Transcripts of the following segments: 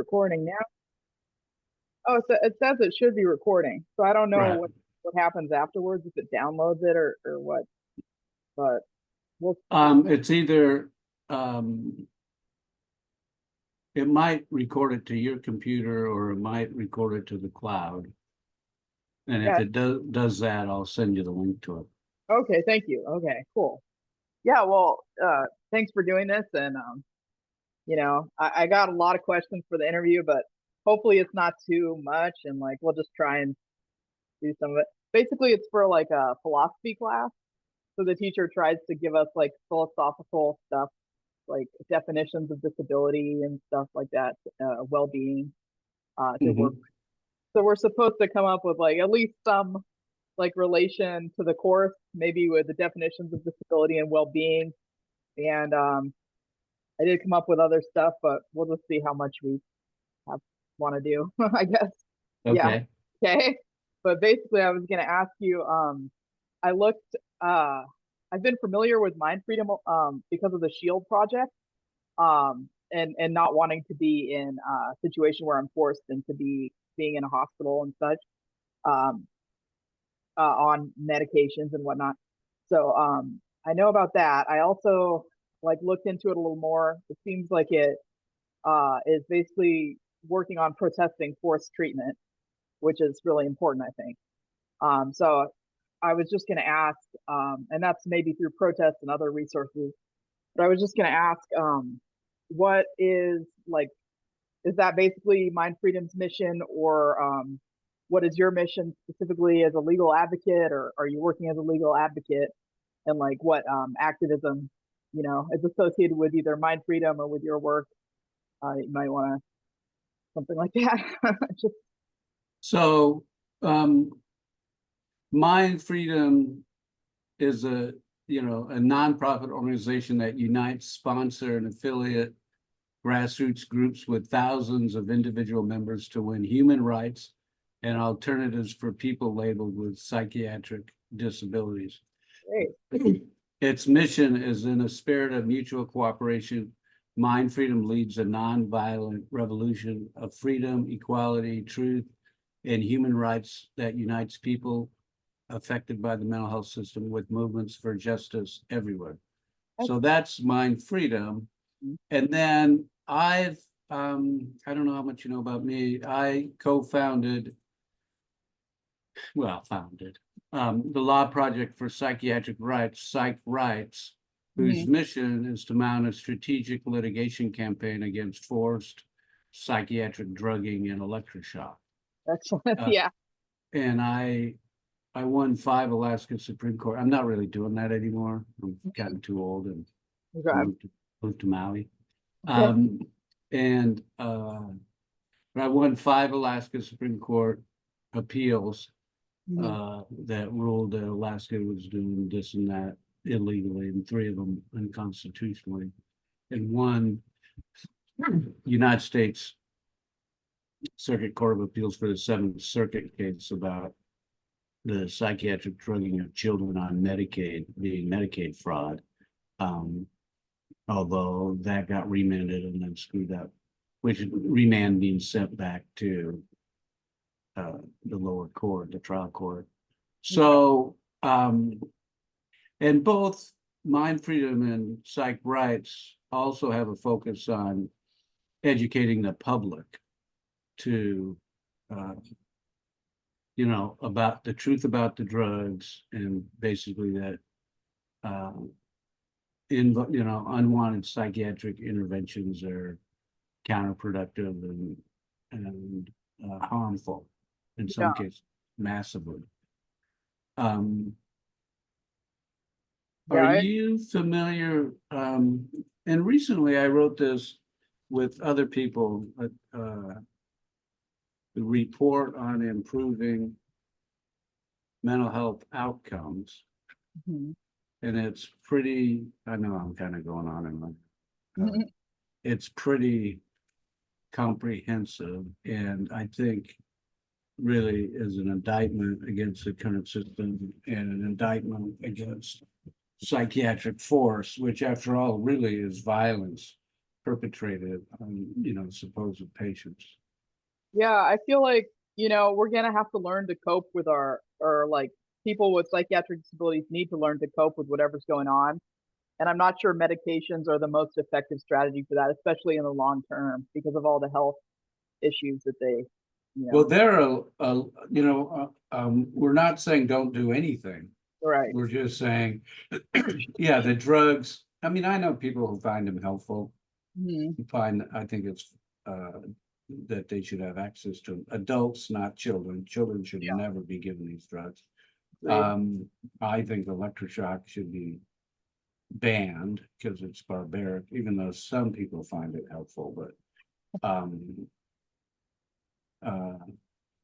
recording now. Oh, so it says it should be recording. So I don't know Right. what happens afterwards, if it downloads it or what, but we'll It's either it might record it to your computer or it might record it to the cloud. And if yeah. it does that, I'll send you the link to it. Okay, thank you. Okay, cool. Yeah, well, thanks for doing this. And I got a lot of questions for the interview, but hopefully it's not too much and like we'll just try and do some of it. Basically, it's for like a philosophy class. So the teacher tries to give us like philosophical stuff, like definitions of disability and stuff like that, well-being, to work. Mhm. So we're supposed to come up with like at least some like relation to the course, maybe with the definitions of disability and well-being. And I did come up with other stuff, but we'll just see how much we want to do, I guess. Yeah. Okay. Okay. But basically, I was going to ask you. I looked. Uh, I've been familiar with MindFreedom because of the Shield project, and not wanting to be in a situation where I'm forced into being in a hospital and such, um, on medications and whatnot. So I know about that. I also like looked into it a little more. It seems like it is basically working on protesting forced treatment, which is really important, I think. So I was just going to ask, and that's maybe through protests and other resources, but I was just going to ask, what is like, is that basically MindFreedom's mission, or what is your mission specifically as a legal advocate, or are you working as a legal advocate, and like what activism, is associated with either MindFreedom or with your work? You might want to something like that. Just So MindFreedom is a nonprofit organization that unites, sponsor, and affiliate grassroots groups with thousands of individual members to win human rights and alternatives for people labeled with psychiatric disabilities. great. Its mission is in a spirit of mutual cooperation. MindFreedom leads a nonviolent revolution of freedom, equality, truth, and human rights that unites people affected by the mental health system with movements for justice everywhere. So that's MindFreedom. And then I don't know how much you know about me. I founded the Law Project for Psychiatric Rights, Psych Rights, whose mission is to mount a strategic litigation campaign against forced psychiatric drugging and electroshock. Excellent. Yeah. And I won 5 Alaska Supreme Court. I'm not really doing that anymore. I'm gotten too old and Okay. moved to Maui. Okay. And I won 5 Alaska Supreme Court appeals that ruled that Alaska was doing this and that illegally, and 3 of them unconstitutionally, and 1 United States Circuit Court of Appeals for the 7th Circuit case about the psychiatric drugging of children on Medicaid being Medicaid fraud. Although that got remanded and then screwed up, which remand being sent back to the lower court, the trial court. So, and both MindFreedom and Psych Rights also have a focus on educating the public to, about the truth about the drugs, and basically that unwanted psychiatric interventions are counterproductive and harmful, in some cases massively. Are you familiar? And recently I wrote this with other people, the report on improving mental health outcomes. And it's pretty, I know I'm kind of going on in my, it's pretty comprehensive, and I think really is an indictment against the current system and an indictment against psychiatric force, which after all really is violence perpetrated on, supposed patients. Yeah, I feel like, we're gonna have to learn to cope with or like people with psychiatric disabilities need to learn to cope with whatever's going on. And I'm not sure medications are the most effective strategy for that, especially in the long term, because of all the health issues that they, Well, we're not saying don't do anything. right. We're just saying, yeah, the drugs. I mean, I know people who find them helpful. Hmm. I think it's that they should have access to them. Adults, not children. Children should Yeah, never be given these drugs. agreed. I think electroshock should be banned because it's barbaric, even though some people find it helpful. Um, uh,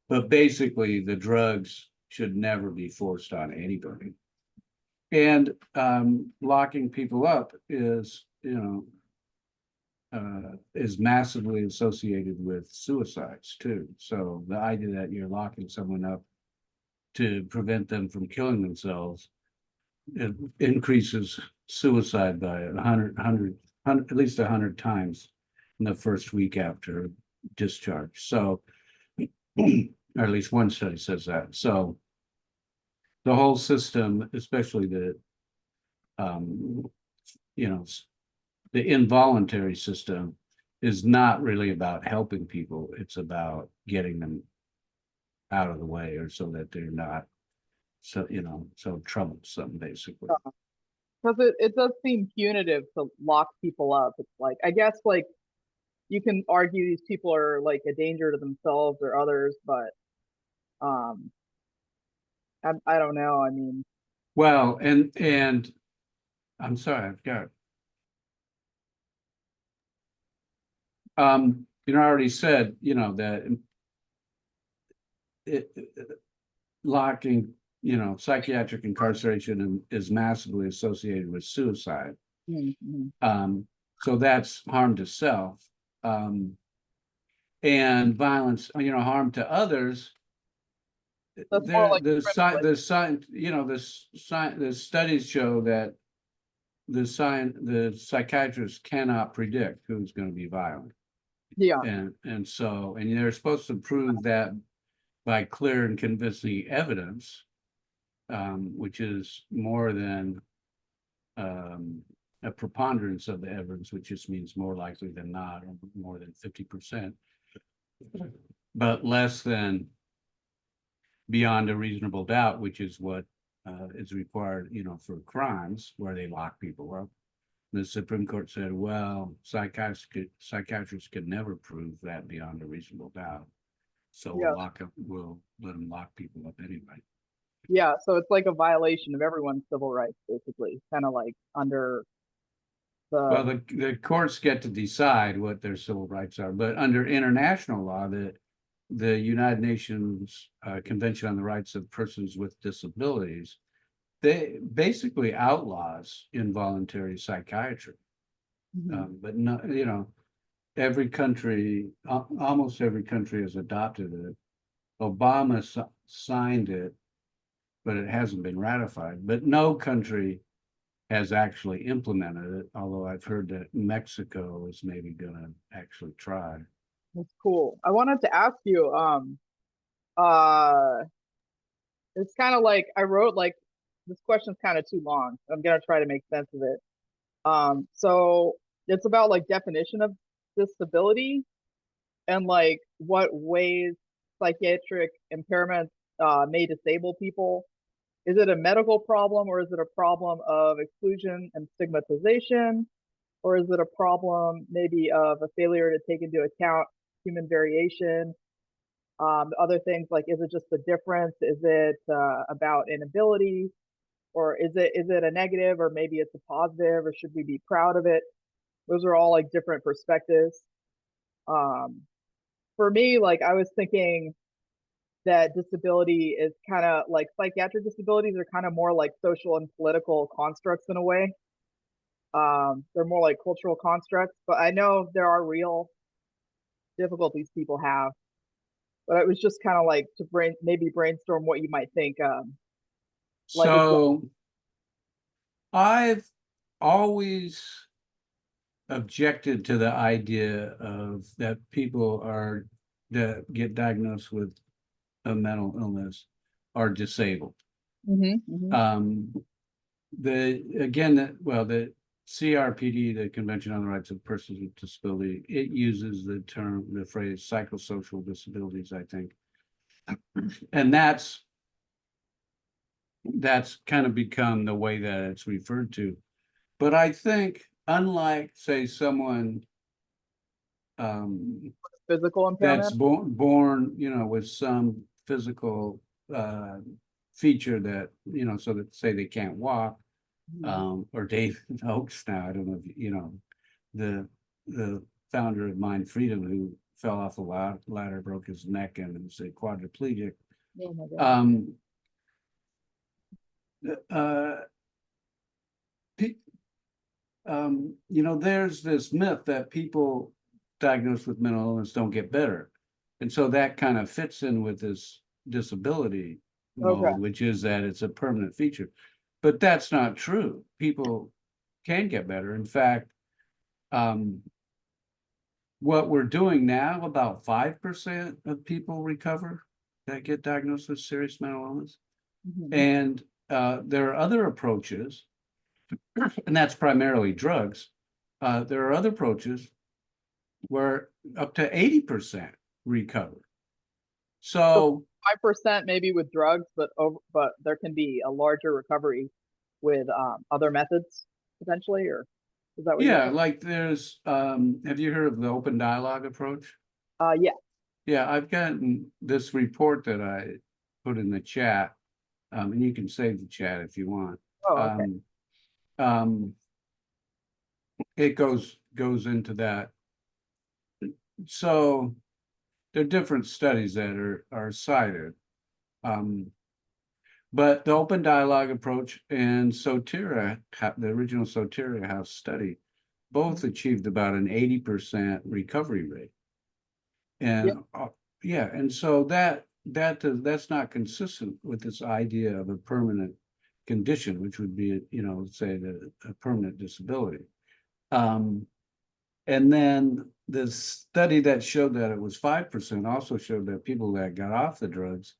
but basically, the drugs should never be forced on anybody. And locking people up is massively associated with suicides too. So the idea that you're locking someone up to prevent them from killing themselves, it increases suicide by 100, at least 100 times in the first week after discharge. So, or at least one study says that. So the whole system, especially um, the involuntary system, is not really about helping people. It's about getting them out of the way, or so that they're not so troublesome, basically. Because it does seem punitive to lock people up. It's like, I guess, like, you can argue these people are like a danger to themselves or others, but um, I don't know. I mean, Well, and I'm sorry, I've got I already said, that locking, psychiatric incarceration is massively associated with suicide. mhm. So that's harm to self. And violence, harm to others. That's more like The science, the studies show that the psychiatrists cannot predict who's going to be violent. yeah, And they're supposed to prove that by clear and convincing evidence, which is more than a preponderance of the evidence, which just means more likely than not, or more than 50%, but less than beyond a reasonable doubt, which is what is required, for crimes where they lock people up. The Supreme Court said, well, psychiatrists could never prove that beyond a reasonable doubt. So yeah, we'll let them lock people up anyway. yeah. So it's like a violation of everyone's civil rights, basically, kind of like under Well, the the courts get to decide what their civil rights are, but under international law, the United Nations Convention on the Rights of Persons with Disabilities, they basically outlaws involuntary psychiatry. Mhm. But no, every country, almost every country has adopted it. Obama signed it, but it hasn't been ratified. But no country has actually implemented it, although I've heard that Mexico is maybe going to actually try. That's cool. I wanted to ask you, uh, it's kind of like I wrote like this question's kind of too long. I'm gonna try to make sense of it. So it's about like definition of disability and like what ways psychiatric impairments may disable people. Is it a medical problem or is it a problem of exclusion and stigmatization? Or is it a problem maybe of a failure to take into account human variation? Other things like, is it just a difference? Is it about inability? Or is it a negative, or maybe it's a positive, or should we be proud of it? Those are all like different perspectives. Um, for me, like I was thinking that disability is kind of like psychiatric disabilities are kind of more like social and political constructs in a way. They're more like cultural constructs, but I know there are real difficulties people have. But it was just kind of like to maybe brainstorm what you might think. Like, So I've always objected to the idea of that people that get diagnosed with a mental illness are disabled. Um, the CRPD, the Convention on the Rights of Persons with Disability, it uses the phrase psychosocial disabilities, I think. And that's kind of become the way that it's referred to. But I think, unlike, say, someone Physical that's impairment. born, with some physical feature that, so that, say, they can't walk, or David Oakes now, I don't know if the founder of MindFreedom, who fell off a ladder, broke his neck, and was a quadriplegic. Oh my God. There's this myth that people diagnosed with mental illness don't get better. And so that kind of fits in with this disability Okay. mode, which is that it's a permanent feature. But that's not true. People can get better. In fact, what we're doing now, about 5% of people recover that get diagnosed with serious mental illness. And there are other approaches, and that's primarily drugs. There are other approaches where up to 80% recover. So 5% maybe with drugs, but there can be a larger recovery with other methods potentially, or is that what you're yeah, saying? like there's have you heard of the open dialogue approach? Yeah. Yeah, I've gotten this report that I put in the chat, and you can save the chat if you want. Oh, okay. It goes into that. So there are different studies that are cited. But the open dialogue approach and Sotira, the original Sotira House study, both achieved about an 80% recovery rate. Yeah. And and so that's not consistent with this idea of a permanent condition, which would be, say, a permanent disability. And then the study that showed that it was 5% also showed that people that got off the drugs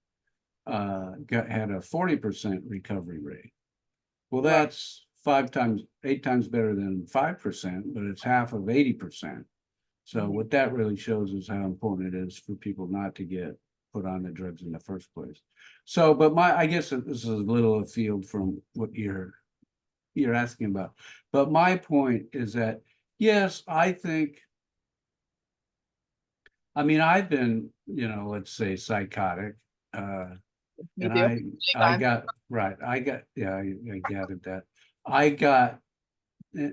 had a 40% recovery rate. Well, Right. that's 8 times better than 5%, but it's half of 80%. So what that really shows is how important it is for people not to get put on the drugs in the first place. So, but I guess this is a little afield from what you're asking about. But my point is that, yes, I've been, let's say psychotic, Me and too. I Anytime. got, right, I gathered that. I got,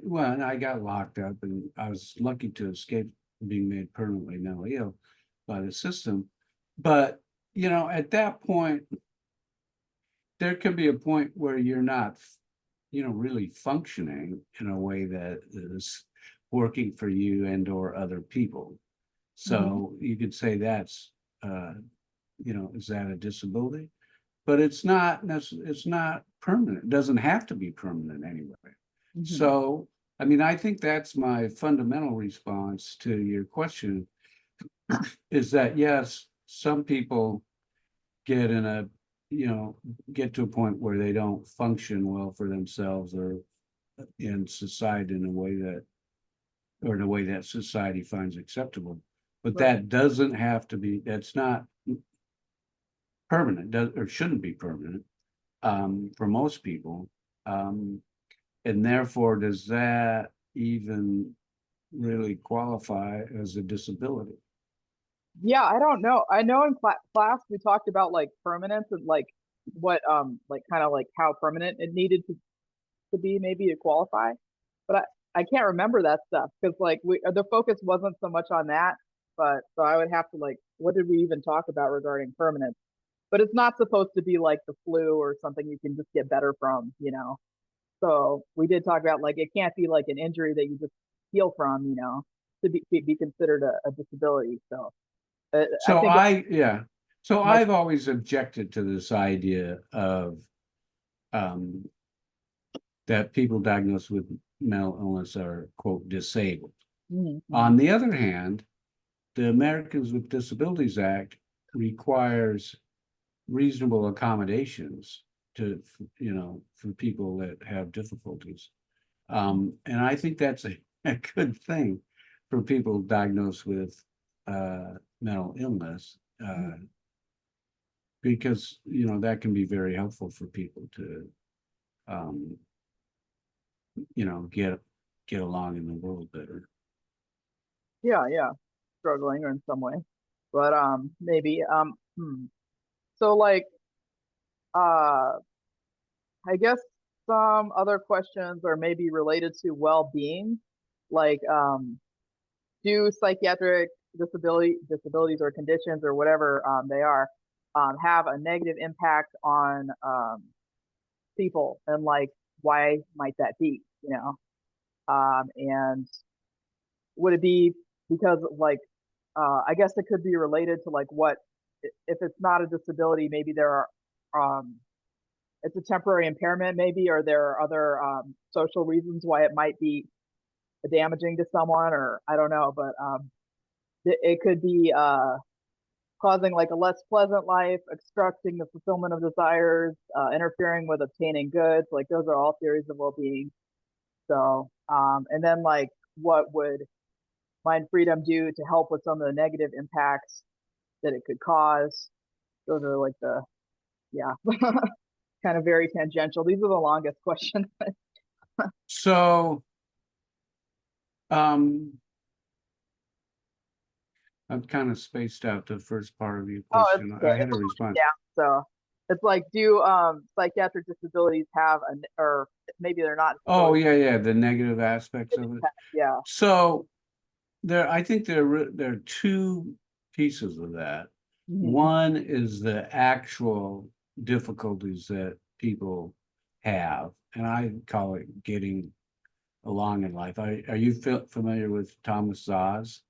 well, and I got locked up, and I was lucky to escape being made permanently mentally ill by the system. But, at that point, there can be a point where you're not, really functioning in a way that is working for you and or other people. So you could say that's, is that a disability? But it's not permanent. It doesn't have to be permanent anyway. So, I think that's my fundamental response to your question, is that yes, some people get get to a point where they don't function well for themselves or in society in a way that society finds acceptable. But Right. that doesn't have to be, that's not permanent, or shouldn't be permanent, for most people. And therefore, does that even really qualify as a disability? Yeah, I don't know. I know in class we talked about like permanence and like what like kind of like how permanent it needed to be maybe to qualify. But I can't remember that stuff because like the focus wasn't so much on that. But so I would have to like, what did we even talk about regarding permanence? But it's not supposed to be like the flu or something you can just get better from. So we did talk about like it can't be like an injury that you just heal from, to be considered a disability. So I So think it so might. I've always objected to this idea of that people diagnosed with mental illness are, quote, disabled. Mhm. On the other hand, the Americans with Disabilities Act requires reasonable accommodations to, for people that have difficulties. And I think that's a good thing for people diagnosed with mental illness, because, that can be very helpful for people to, um, get along in the world better. Yeah, yeah, struggling in some way, but maybe so like uh I guess some other questions are maybe related to well-being, like do psychiatric disabilities or conditions or whatever they are have a negative impact on people, and like why might that be, and would it be because of like I guess it could be related to like what if it's not a disability, maybe there are it's a temporary impairment maybe, or there are other social reasons why it might be damaging to someone, or I don't know, but it could be causing like a less pleasant life, obstructing the fulfillment of desires, interfering with obtaining goods. Like those are all theories of well-being. So, and then like what would Mind Freedom do to help with some of the negative impacts that it could cause? Those are like the, yeah, kind of very tangential. These are the longest questions. So, um, I'm kind of spaced out the first part of your Oh, it's question. okay. I had a response. Yeah. So it's like, do psychiatric disabilities have an, or maybe they're not Oh, disabilities. yeah, the negative aspects of it. Yeah. So I think there are two pieces of that. Hmm. One is the actual difficulties that people have, and I call it getting along in life. Are you familiar with Thomas Szasz?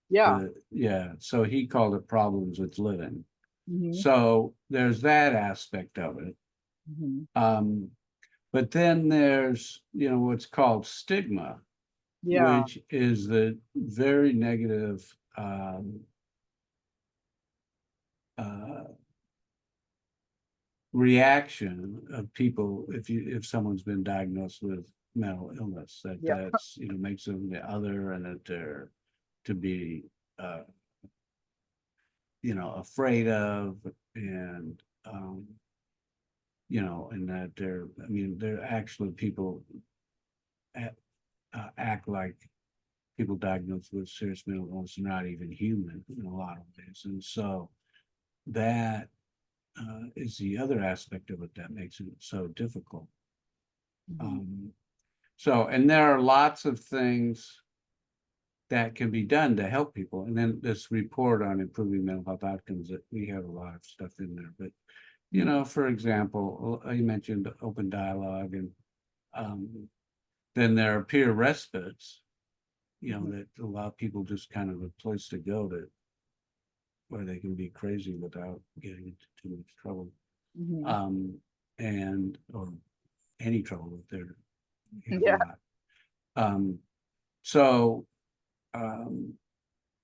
Yeah. Yeah, so he called it problems with living. Hmm. So there's that aspect of it. Hmm. Um, but then there's, what's called stigma, Yeah. which is the very negative uh, reaction of people if someone's been diagnosed with mental illness, Yeah. that's makes them the other, and that they're to be uh, afraid of, and and that they're actually people act, act like people diagnosed with serious mental illness are not even human in a lot of ways. And so that is the other aspect of it that makes it so difficult. Hmm. Um, and there are lots of things that can be done to help people. And then this report on improving mental health outcomes, that we have a lot of stuff in there. But, for example, you mentioned open dialogue, and then there are peer respites, that allow people just kind of a place to go to where they can be crazy without getting into too much trouble. Hmm. Um, and or any trouble if they're Yeah. not. Um, so um,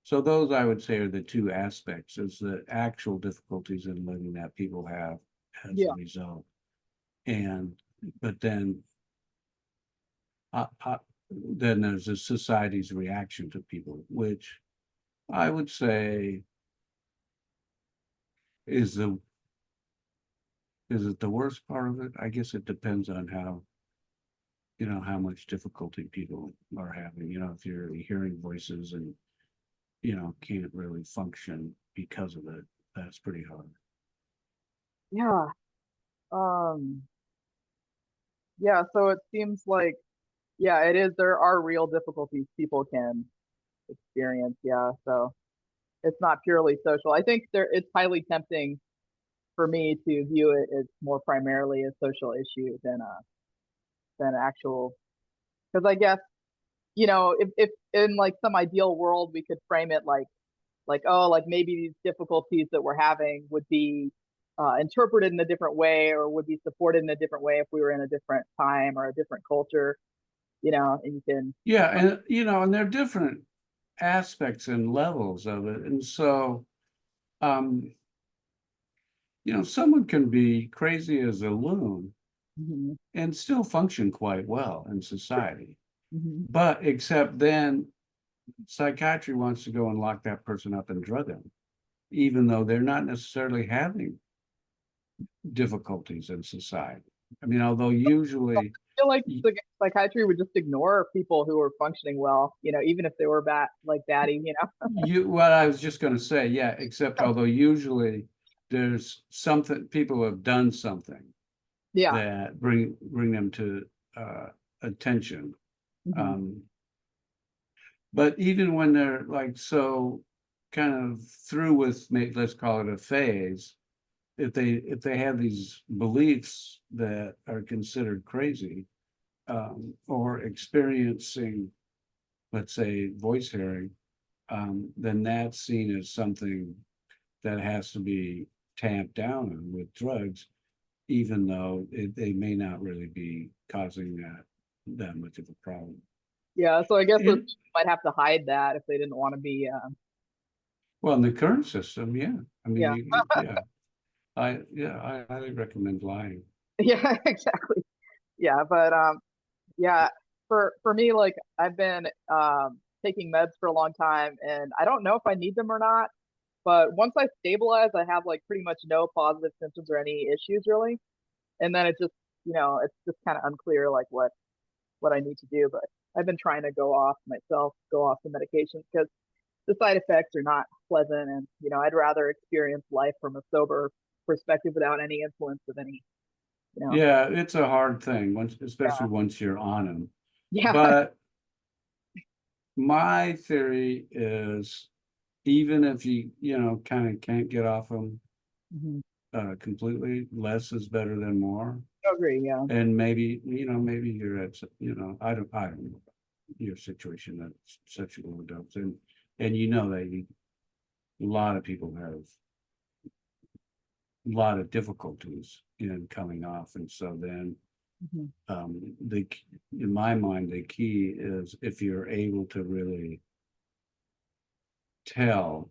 so those, I would say, are the two aspects: is the actual difficulties in living that people have as a Yeah. result, and but then there's a society's reaction to people, which I would say is the is it the worst part of it? I guess it depends on how much difficulty people are having. If you're hearing voices and can't really function because of it, that's pretty hard. Yeah. Um, yeah. So it seems like, yeah, it is. There are real difficulties people can experience. Yeah. So it's not purely social. I think it's highly tempting for me to view it as more primarily a social issue than actual, because I guess, if in like some ideal world we could frame it like, oh, like maybe these difficulties that we're having would be interpreted in a different way, or would be supported in a different way if we were in a different time or a different culture. and you can, Yeah, and and there are different aspects and levels of it. And so um, someone can be crazy as a loon mhm, and still function quite well in society. mhm. But except then psychiatry wants to go and lock that person up and drug them, even though they're not necessarily having difficulties in society. I mean, although usually, I feel like the psychiatry would just ignore people who are functioning well, even if they were bad, like batty. what I was just going to say, yeah, except although usually there's something, people have done something Yeah. that bring them to attention. Hmm. Um, but even when they're like so kind of through with, let's call it a phase, if they have these beliefs that are considered crazy, or experiencing, let's say, voice hearing, then that's seen as something that has to be tamped down on with drugs, even though they may not really be causing that much of a problem. Yeah. So I guess those And people might have to hide that if they didn't want to be, well, in the current system, yeah, I mean, yeah. yeah, I highly recommend lying. Yeah, exactly. Yeah. But, yeah, for me, like I've been, taking meds for a long time and I don't know if I need them or not. But once I stabilize, I have like pretty much no positive symptoms or any issues really. And then it's just kind of unclear like what I need to do. But I've been trying to go off the medications because the side effects are not pleasant, and I'd rather experience life from a sober perspective without any influence of any, you know. Yeah, it's a hard thing especially Yeah, once you're on them. yeah. But my theory is, even if you kind of can't get off them Hmm. completely, less is better than more. I agree. Yeah, And maybe you're at, I don't know your situation, that's sexual overdose, and that a lot of people have a lot of difficulties in coming off. And so then hmm, in my mind, the key is if you're able to really tell,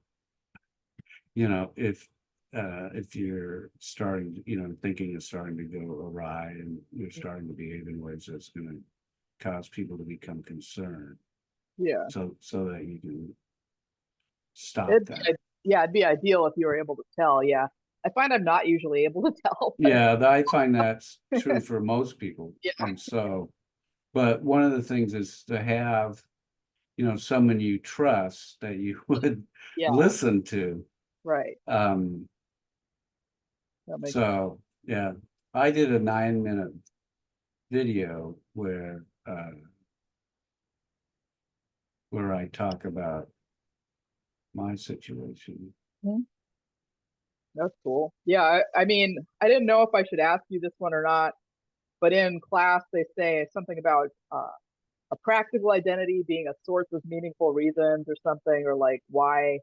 if you're starting, thinking is starting to go awry and you're starting to behave in ways that's going to cause people to become concerned, yeah. so that you can stop It'd that. be, yeah, it'd be ideal if you were able to tell. Yeah, I find I'm not usually able to tell, but Yeah, I find that's true for most people. yeah, And so, but one of the things is to have, someone you trust that you would yeah, listen to. right. Um, That makes sense. so yeah, I did a 9-minute video where I talk about my situation. Mhm. That's cool. Yeah, I mean, I didn't know if I should ask you this one or not, but in class they say something about a practical identity being a source of meaningful reasons or something, or like why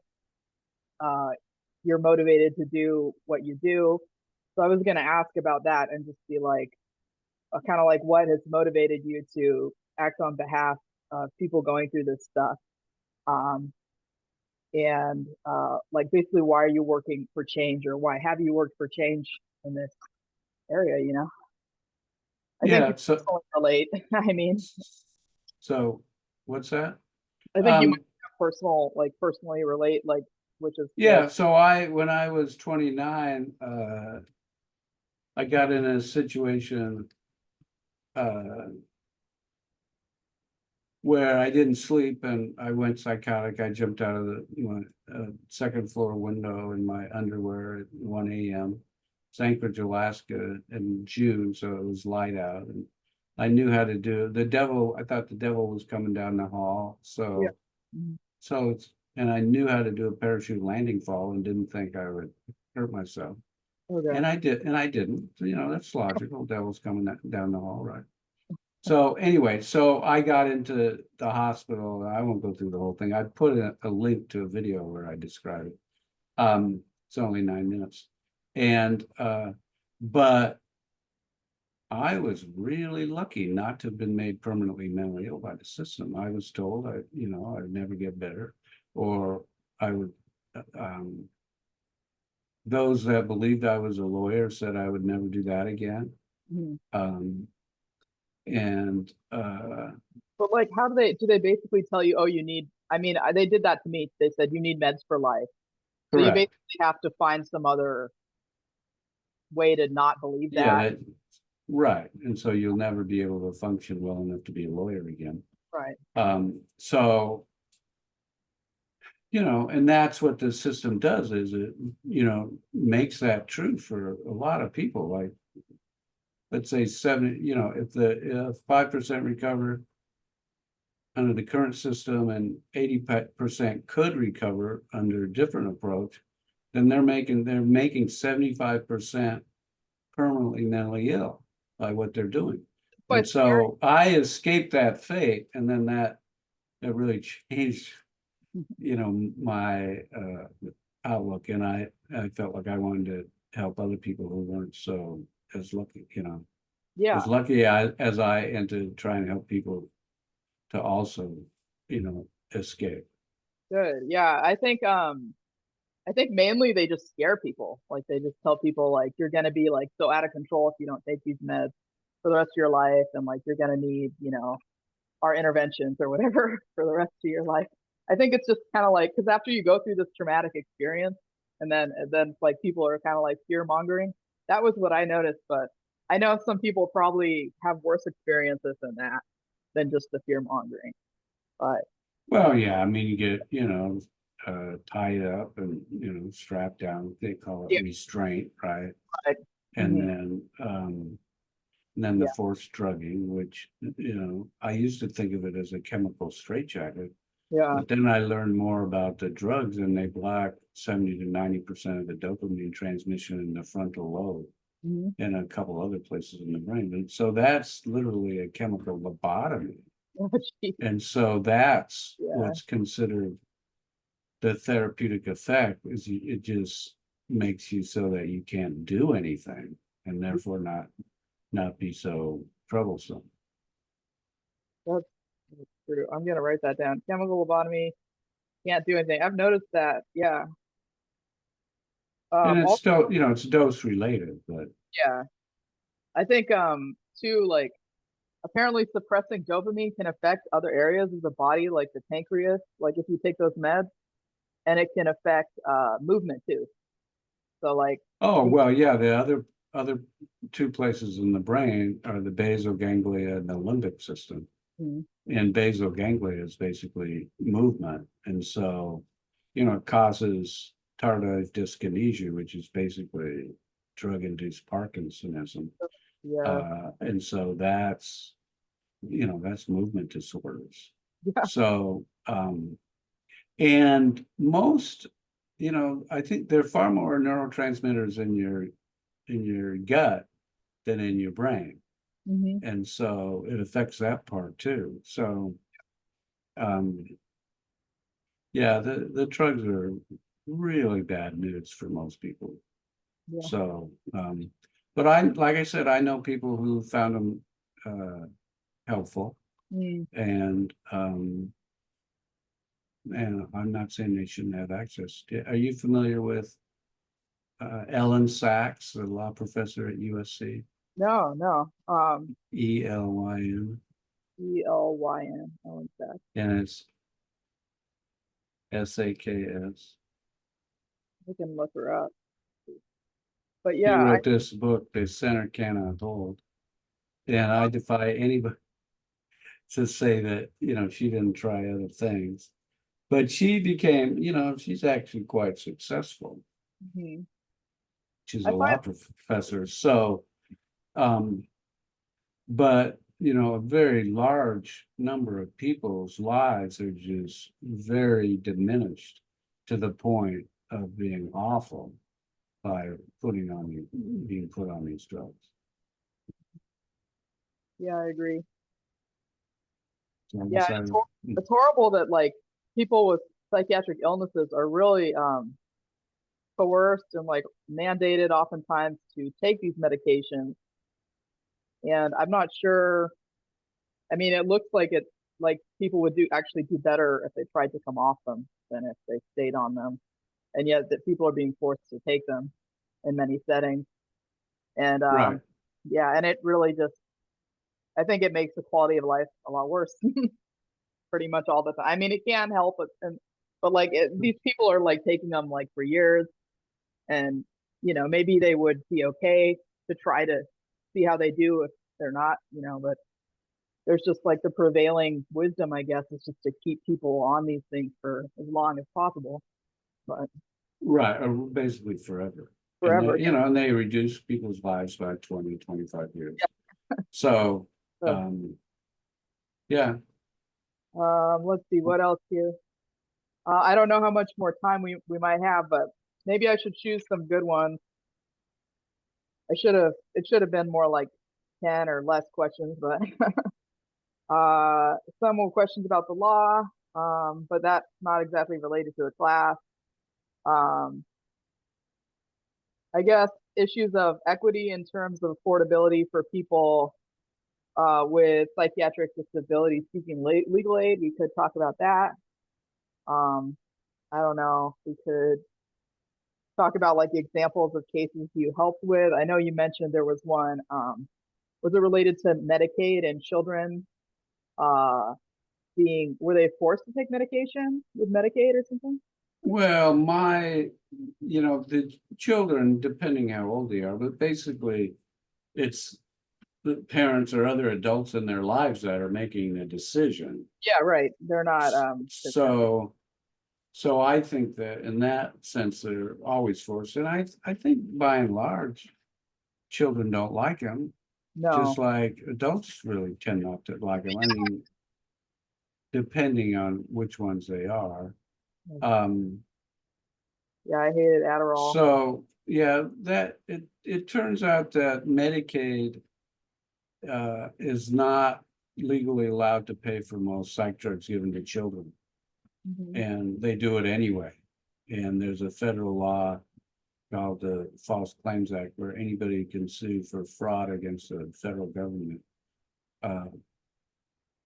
uh, you're motivated to do what you do. So I was going to ask about that and just be like, kind of like what has motivated you to act on behalf of people going through this stuff. Um, and like basically, why are you working for change, or why have you worked for change in this area? I think you Yeah. So, personally relate. I mean, so what's that? I think you might Um, have personally relate, like, which is good. yeah. So when I was 29, I got in a situation, uh, where I didn't sleep and I went psychotic. I jumped out of second floor window in my underwear at 1 a.m. It's Anchorage, Alaska in June, so it was light out, and I knew how to do it. I thought the devil was coming down the hall. Yeah. So Mhm. and I knew how to do a parachute landing fall and didn't think I would hurt myself. Okay. And I did, and I didn't. That's logical. Devil's coming down the hall, right? So anyway, so I got into the hospital. I won't go through the whole thing. I put a link to a video where I describe it. It's only 9 minutes. And but I was really lucky not to have been made permanently mentally ill by the system. I was told I'd never get better, or I would, um, those that believed I was a lawyer said I would never do that again. Mhm. Um, and But like, how do they basically tell you, oh, you need, I mean, they did that to me. They said you need meds for life. So you correct. basically have to find some other way to not believe Yeah, that. that right. And so you'll never be able to function well enough to be a lawyer again. Right. So and that's what the system does is it, makes that true for a lot of people. Like, let's say 70, if the 5% recover under the current system and 80% could recover under a different approach, then they're making 75% permanently mentally ill by what they're doing. And But scary. so I escaped that fate, and then that really changed, my outlook, and I felt like I wanted to help other people who weren't so as lucky, Yeah, as lucky as I, and to try and help people to also, escape. good. Yeah, I think mainly they just scare people. Like they just tell people like you're gonna be like so out of control if you don't take these meds for the rest of your life, and like you're gonna need, our interventions or whatever for the rest of your life. I think it's just kind of like because after you go through this traumatic experience, and then like people are kind of like fear mongering. That was what I noticed, but I know some people probably have worse experiences than that than just the fear mongering. But Well, yeah, I mean, you get, tied up and, strapped down. They call yeah, it restraint, right? but, And mhm, then the yeah, forced drugging, which, I used to think of it as a chemical straitjacket. yeah, But then I learned more about the drugs, and they block 70 to 90% of the dopamine transmission in the frontal lobe mhm. and a couple other places in the brain. And so that's literally a chemical lobotomy. Oh, geez, And so that's yeah, what's considered the therapeutic effect is it just makes you so that you can't do anything, and therefore not be so troublesome. that's, that's true. I'm gonna write that down. Chemical lobotomy can't do anything. I've noticed that. Yeah. And it's Also, still, it's dose related, but yeah, I think too like apparently suppressing dopamine can affect other areas of the body, like the pancreas. Like if you take those meds, and it can affect movement too. So like, oh, well, yeah, the other two places in the brain are the basal ganglia and the limbic system. mhm, And basal ganglia is basically movement. And so, it causes tardive dyskinesia, which is basically drug-induced Parkinsonism. yeah, And so that's movement disorders. yeah, So, and most, I think there are far more neurotransmitters in your gut than in your brain. hmm, And so it affects that part too. So, um, yeah, the drugs are really bad news for most people. yeah, So, but like I said, I know people who found them helpful, mm, and I'm not saying they shouldn't have access. Are you familiar with Ellen Sachs, the law professor at USC? no, no, Elyn, Elyn, Ellen Sachs. and it's Saks. I can look her up. But He yeah, wrote this book, The Center Cannot Hold. And I defy anybody to say that, she didn't try other things. But she became, she's actually quite successful. mhm. She's I a law find, professor. So, um, but, a very large number of people's lives are just very diminished to the point of being awful by being put on these drugs. yeah, I agree. So I Yeah, guess I, it's horrible that like people with psychiatric illnesses are really coerced and like mandated oftentimes to take these medications, and I'm not sure. I mean, it looks like it like people would actually do better if they tried to come off them than if they stayed on them, and yet that people are being forced to take them in many settings. And Right. yeah, and it really just, I think it makes the quality of life a lot worse pretty much all the time. I mean, it can help, but like these people are like taking them like for years, and maybe they would be okay to try to see how they do if they're not, but there's just like the prevailing wisdom, I guess, is just to keep people on these things for as long as possible, but Right, or basically forever. And forever. and they reduce people's lives by 20, 25 years. So, Yeah. yeah, Let's see what else here. I don't know how much more time we might have, but maybe I should choose some good ones. It should have been more like 10 or less questions, but some more questions about the law, but that's not exactly related to the class. Um, I guess issues of equity in terms of affordability for people with psychiatric disabilities seeking legal aid. We could talk about that. Um, I don't know. We could talk about like examples of cases you helped with. I know you mentioned there was one. Was it related to Medicaid and children were they forced to take medication with Medicaid or something? well, the children, depending how old they are, but basically it's the parents or other adults in their lives that are making the decision. Yeah, right. They're not So I think that in that sense, they're always forced. And I think by and large, children don't like them, just no. like adults really tend not to like them. I mean, depending on which ones they are. Um, Yeah, I hated Adderall. so yeah, that it turns out that Medicaid is not legally allowed to pay for most psych drugs given to children, Hmm. and they do it anyway. And there's a federal law called the False Claims Act where anybody can sue for fraud against the federal government uh,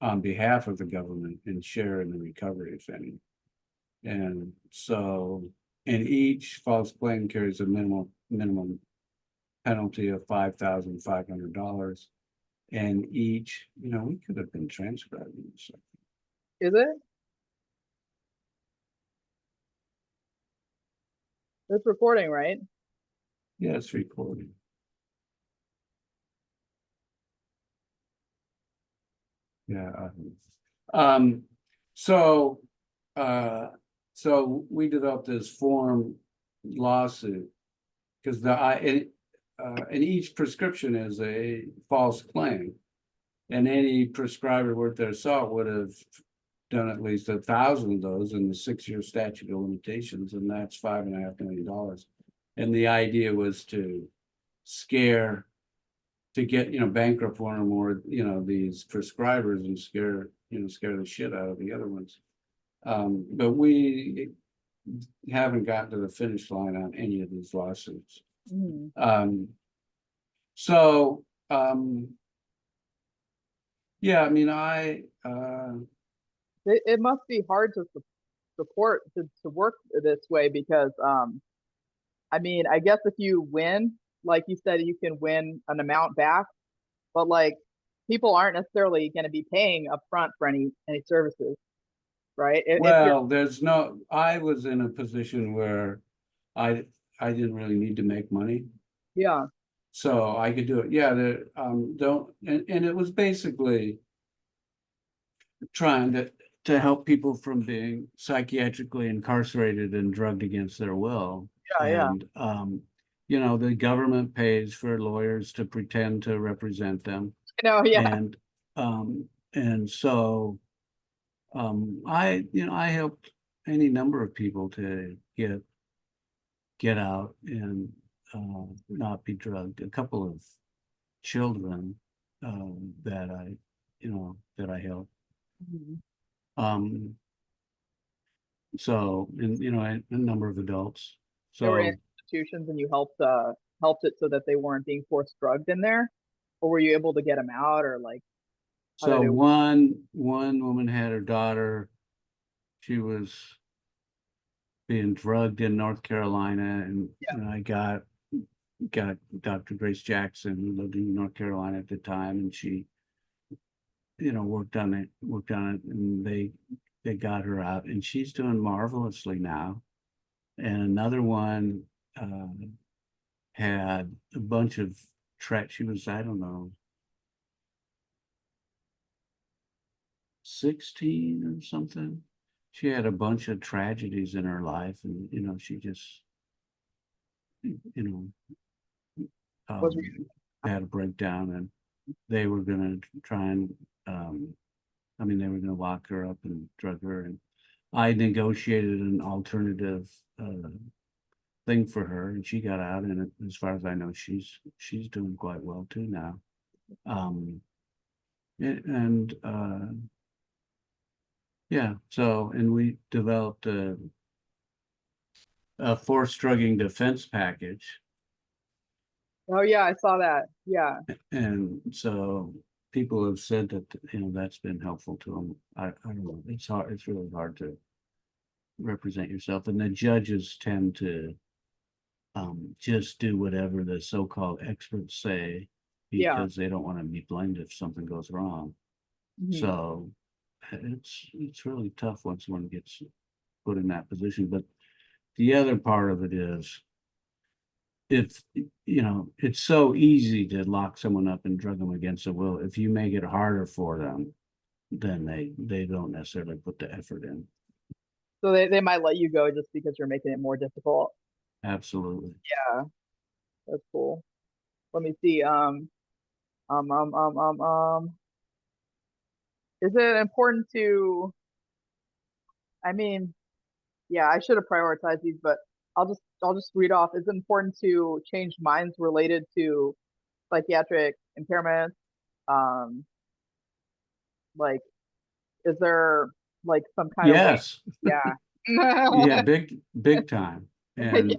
on behalf of the government and share in the recovery, if any. And so, and each false claim carries a minimum penalty of $5,500. And each, we could have been transcribing this. Is it? It's recording, right? Yeah, it's recording. Yeah. So, so we developed this form lawsuit because and each prescription is a false claim, and any prescriber worth their salt would have done at least 1,000 of those in the 6-year statute of limitations, and that's $5.5 million. And the idea was to scare, to get bankrupt one or more these prescribers and scare the shit out of the other ones. But we haven't gotten to the finish line on any of these lawsuits. Mhm. So yeah, I mean, It must be hard to support to work this way because I mean, I guess if you win, like you said, you can win an amount back, but like people aren't necessarily going to be paying upfront for any services, right? If you're well, I was in a position where I I didn't really need to make money, yeah, so I could do it. Yeah, don't and it was basically trying to help people from being psychiatrically incarcerated and drugged against their will. yeah. And the government pays for lawyers to pretend to represent them. Yeah. And so I helped any number of people to get out and not be drugged. A couple of children that I helped. Mhm. Um, so, and a number of adults. There were So institutions, and you helped it so that they weren't being forced drugged in there. or were you able to get them out, or like how So did it? one woman had her daughter. She was being drugged in North Carolina, and I got Dr. Grace Jackson, who lived in North Carolina at the time, and she, worked on it, and they got her out, and she's doing marvelously now. And another one had a bunch of she was, I don't know, 16 or something. She had a bunch of tragedies in her life, and she just, you know, Was had a breakdown, and they were going to try and, they were going to lock her up and drug her, and I negotiated an alternative thing for her, and she got out, and as far as I know, she's doing quite well too now. And yeah, so, and we developed a forced drugging defense package. Oh yeah, I saw that. Yeah. And so people have said that, that's been helpful to them. I don't know. It's hard. It's really hard to represent yourself. And the judges tend to just do whatever the so-called experts say, Yeah. because they don't want to be blamed if something goes wrong. Mhm. So it's really tough when someone gets put in that position. But the other part of it is, if it's so easy to lock someone up and drug them against their will. If you make it harder for them, then they don't necessarily put the effort in. So they might let you go just because you're making it more difficult. Absolutely. Yeah, that's cool. Let me see. Um, um, um, um, um. Is it important to? I mean, yeah, I should have prioritized these, but I'll just read off. Is it important to change minds related to psychiatric impairments? Um, like, is there like some kind of way? Yes. Yeah. Yeah, big time. Yeah. And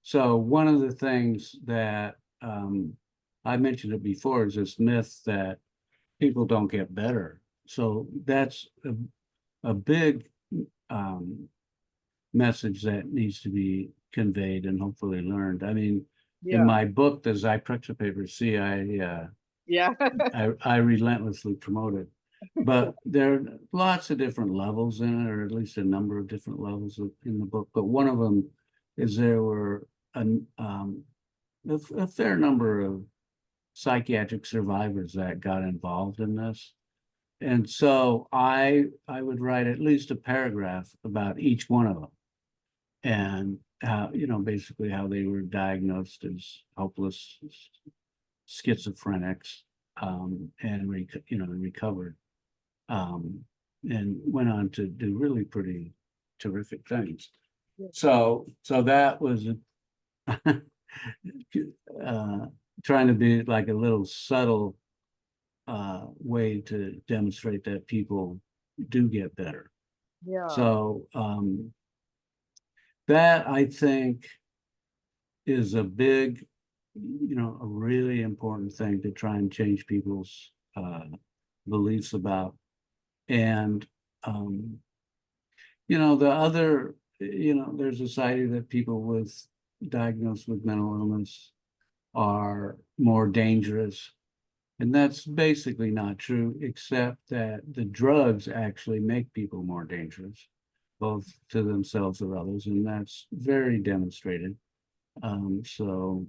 so one of the things that I mentioned it before is this myth that people don't get better. So that's a big message that needs to be conveyed and hopefully learned. I mean, in Yeah. my book, the Zyprexa paper, see, Yeah. I relentlessly promote it. But there are lots of different levels in it, or at least a number of different levels in the book. But one of them is there were a fair number of psychiatric survivors that got involved in this. And so I would write at least a paragraph about each one of them, and how, basically how they were diagnosed as hopeless schizophrenics, and recovered, um, and went on to do really pretty terrific things. So that was trying to be like a little subtle way to demonstrate that people do get better. Yeah. So that, I think, is a big, a really important thing to try and change people's beliefs about. And the other, there's a society that people with diagnosed with mental illness are more dangerous. And that's basically not true, except that the drugs actually make people more dangerous, both to themselves or others, and that's very demonstrated. So,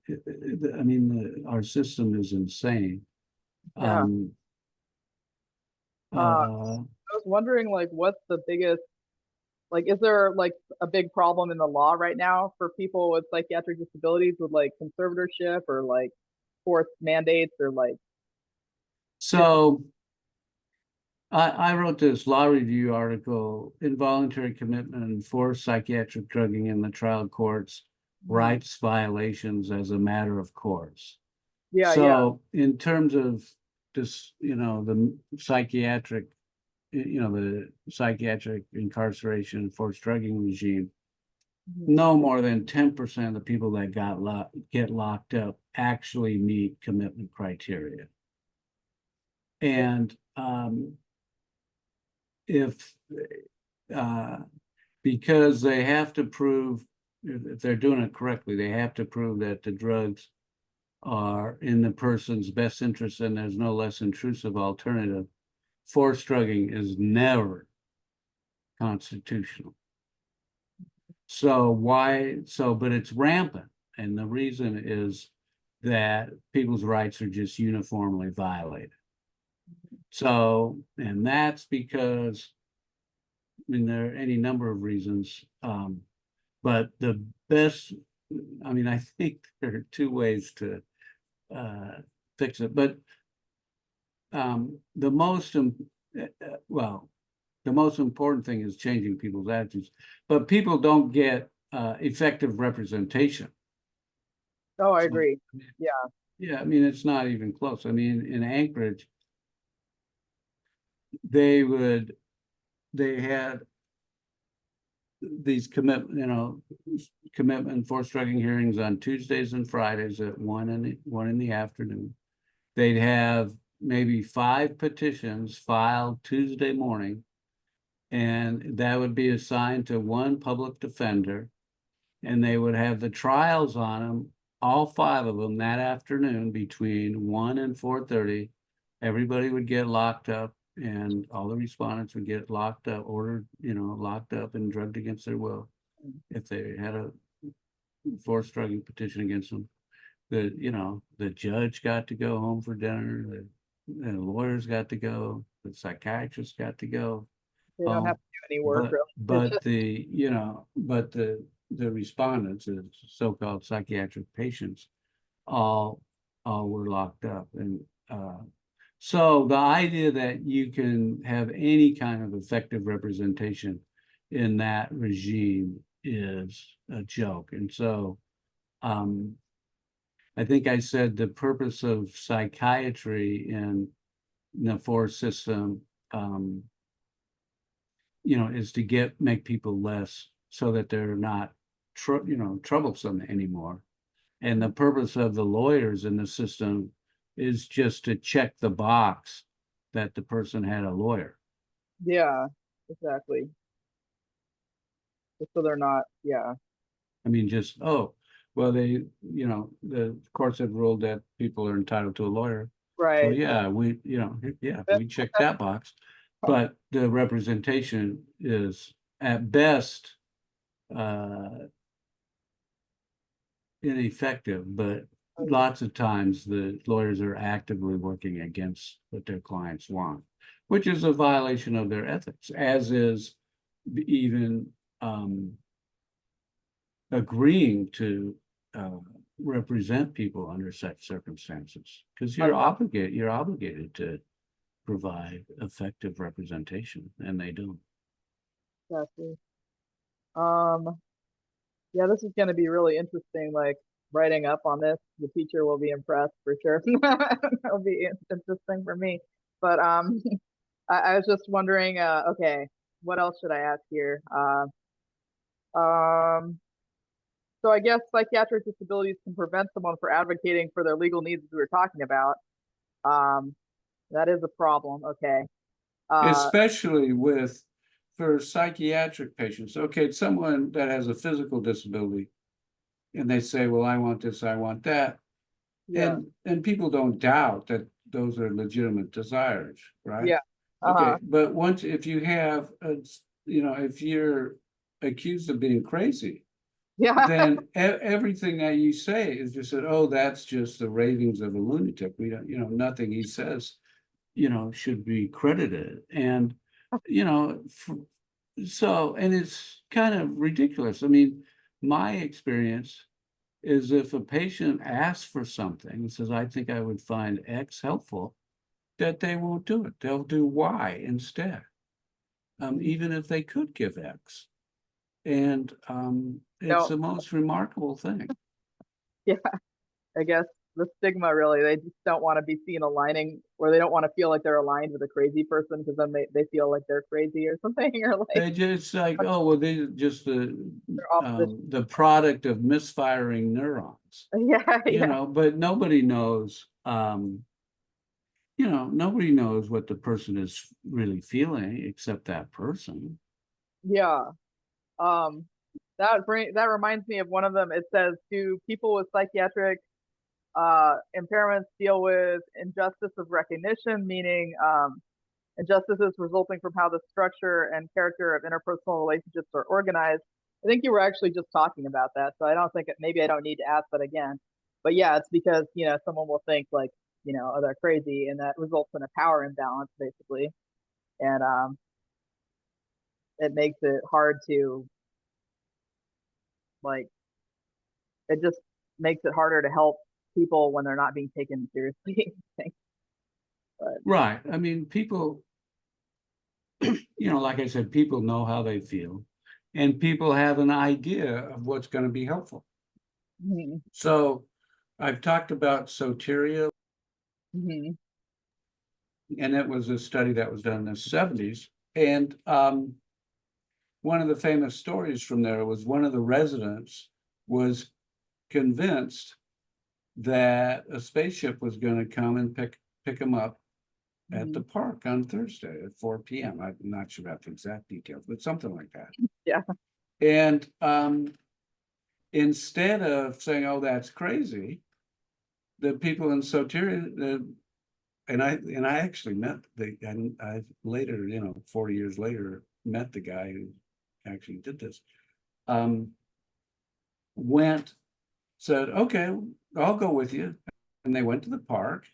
I mean, our system is insane. Yeah. Um, Uh, uh, I was wondering, like, what's the biggest, like, is there like a big problem in the law right now for people with psychiatric disabilities with like conservatorship or like forced mandates or like different? so I wrote this law review article, Involuntary Commitment and Forced Psychiatric Drugging in the Trial Courts, Rights Violations as a Matter of Course. Yeah, yeah, So in terms of this, the psychiatric incarceration and forced drugging regime, no more than 10% of the people that get locked up actually meet commitment criteria. And if because they have to prove, if they're doing it correctly, they have to prove that the drugs are in the person's best interest and there's no less intrusive alternative. Forced drugging is never constitutional. So but it's rampant. And the reason is that people's rights are just uniformly violated. So, and that's because, I mean, there are any number of reasons, but the best, I mean, I think there are two ways to fix it, but the most important thing is changing people's attitudes, but people don't get effective representation. Oh, I agree. Yeah. Yeah, I mean, it's not even close. I mean, in Anchorage, they had these commitment forced drugging hearings on Tuesdays and Fridays at 1 in the afternoon. They'd have maybe 5 petitions filed Tuesday morning, and that would be assigned to one public defender, and they would have the trials on them, all 5 of them, that afternoon between 1 and 4:30. Everybody would get locked up, and all the respondents would get locked up, locked up and drugged against their will if they had a forced drugging petition against them. The judge got to go home for dinner, the lawyers got to go, the psychiatrist got to go. They don't have to do any work, really. But the respondents, the so-called psychiatric patients, all were locked up. And so the idea that you can have any kind of effective representation in that regime is a joke. And so I think I said the purpose of psychiatry in the force system, is to make people less, so that they're not, troublesome anymore. And the purpose of the lawyers in the system is just to check the box that the person had a lawyer. Yeah, exactly. Just so they're not, yeah. I mean, well, the courts have ruled that people are entitled to a lawyer. Right. So yeah, we check that box, but the representation is at best ineffective, but lots of times the lawyers are actively working against what their clients want, which is a violation of their ethics, as is even agreeing to represent people under such circumstances, because you're obligated to provide effective representation, and they don't. Exactly. Yeah, this is going to be really interesting, like writing up on this. The teacher will be impressed for sure. It'll be interesting for me. But I was just wondering, okay, what else should I ask here? Um, so I guess psychiatric disabilities can prevent someone from advocating for their legal needs, as we were talking about. That is a problem. Okay. Especially for psychiatric patients. Okay, it's someone that has a physical disability, and they say, well, I want this, I want that. Yeah. And people don't doubt that those are legitimate desires, right? Yeah. Okay, but if you have, if you're accused of being crazy, Yeah. then everything that you say is just that, oh, that's just the ravings of a lunatic. We don't, nothing he says, should be credited. And, so, and it's kind of ridiculous. I mean, my experience is if a patient asks for something and says, I think I would find X helpful, that they won't do it. They'll do Y instead, even if they could give X. And it's the most remarkable thing. Yeah, I guess the stigma really. They just don't want to be seen aligning, or they don't want to feel like they're aligned with a crazy person because then they feel like they're crazy or something, or like They just like, oh, well, they're just they're opposition. the product of misfiring neurons, Yeah, you yeah, know, but nobody knows, you know, nobody knows what the person is really feeling except that person. yeah. Um, that reminds me of one of them. It says, "Do people with psychiatric impairments deal with injustice of recognition, meaning injustices resulting from how the structure and character of interpersonal relationships are organized?" I think you were actually just talking about that, so I don't think maybe I don't need to ask that again. But yeah, it's because someone will think like oh, they're crazy, and that results in a power imbalance basically, and it makes it hard to like it just makes it harder to help people when they're not being taken seriously. I think. But Right. I mean, people, you know, like I said, people know how they feel, and people have an idea of what's going to be helpful. mhm, So I've talked about soteria, mhm, and it was a study that was done in the 70s. And one of the famous stories from there was one of the residents was convinced that a spaceship was going to come and pick him up at the mhm. park on Thursday at 4 p.m. I'm not sure about the exact details, but something like that. Yeah. And instead of saying, "Oh, that's crazy," the people in Soteria, and I actually met and I later, you know, 40 years later, met the guy who actually did this. Um, went said, "Okay, I'll go with you," and they went to the park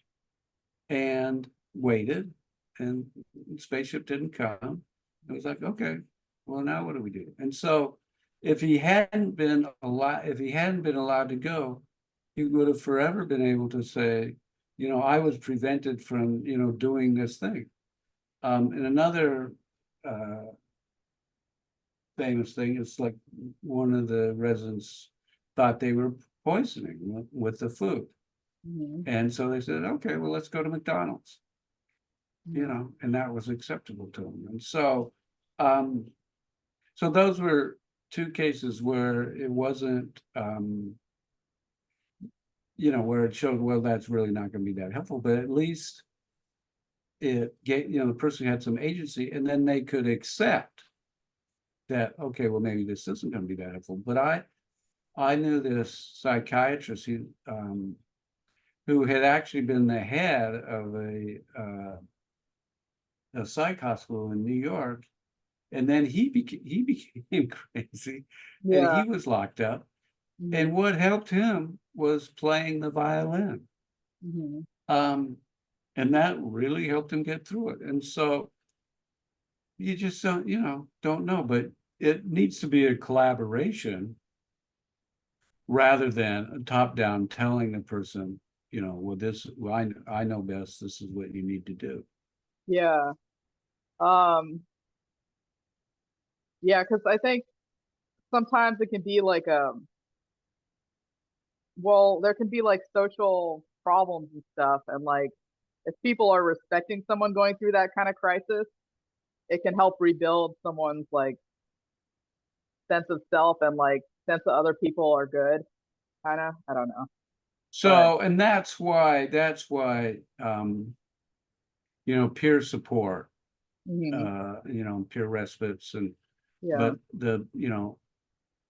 and waited, and the spaceship didn't come. It was like, okay, well, now what do we do? And so, if he hadn't been allowed to go, he would have forever been able to say, you know, I was prevented from, you know, doing this thing. And another uh, famous thing is like one of the residents thought they were poisoning with the food. Mhm, And so they said, okay, well, let's go to McDonald's, you mhm. know, and that was acceptable to them. And so, um, so those were two cases where it wasn't, you know, where it showed, well, that's really not going to be that helpful, but at least it gave, you know, the person had some agency, and then they could accept that, okay, well, maybe this isn't going to be that helpful. But I knew this psychiatrist who had actually been the head of a psych hospital in New York, and then he became crazy, and Yeah. he was locked up. And Mhm, what helped him was playing the violin, mhm. um, and that really helped him get through it. And so you just don't, you know, don't know, but it needs to be a collaboration rather than a top down telling the person, you know, well, well, I know best. This is what you need to do. Yeah. Um, yeah, because I think sometimes it can be like well, there can be like social problems and stuff, and like if people are respecting someone going through that kind of crisis, it can help rebuild someone's like sense of self and like sense that other people are good, kind of. I don't know, but So, and that's why, you know, peer support, mhm, you know, peer respites, and yeah. but you know,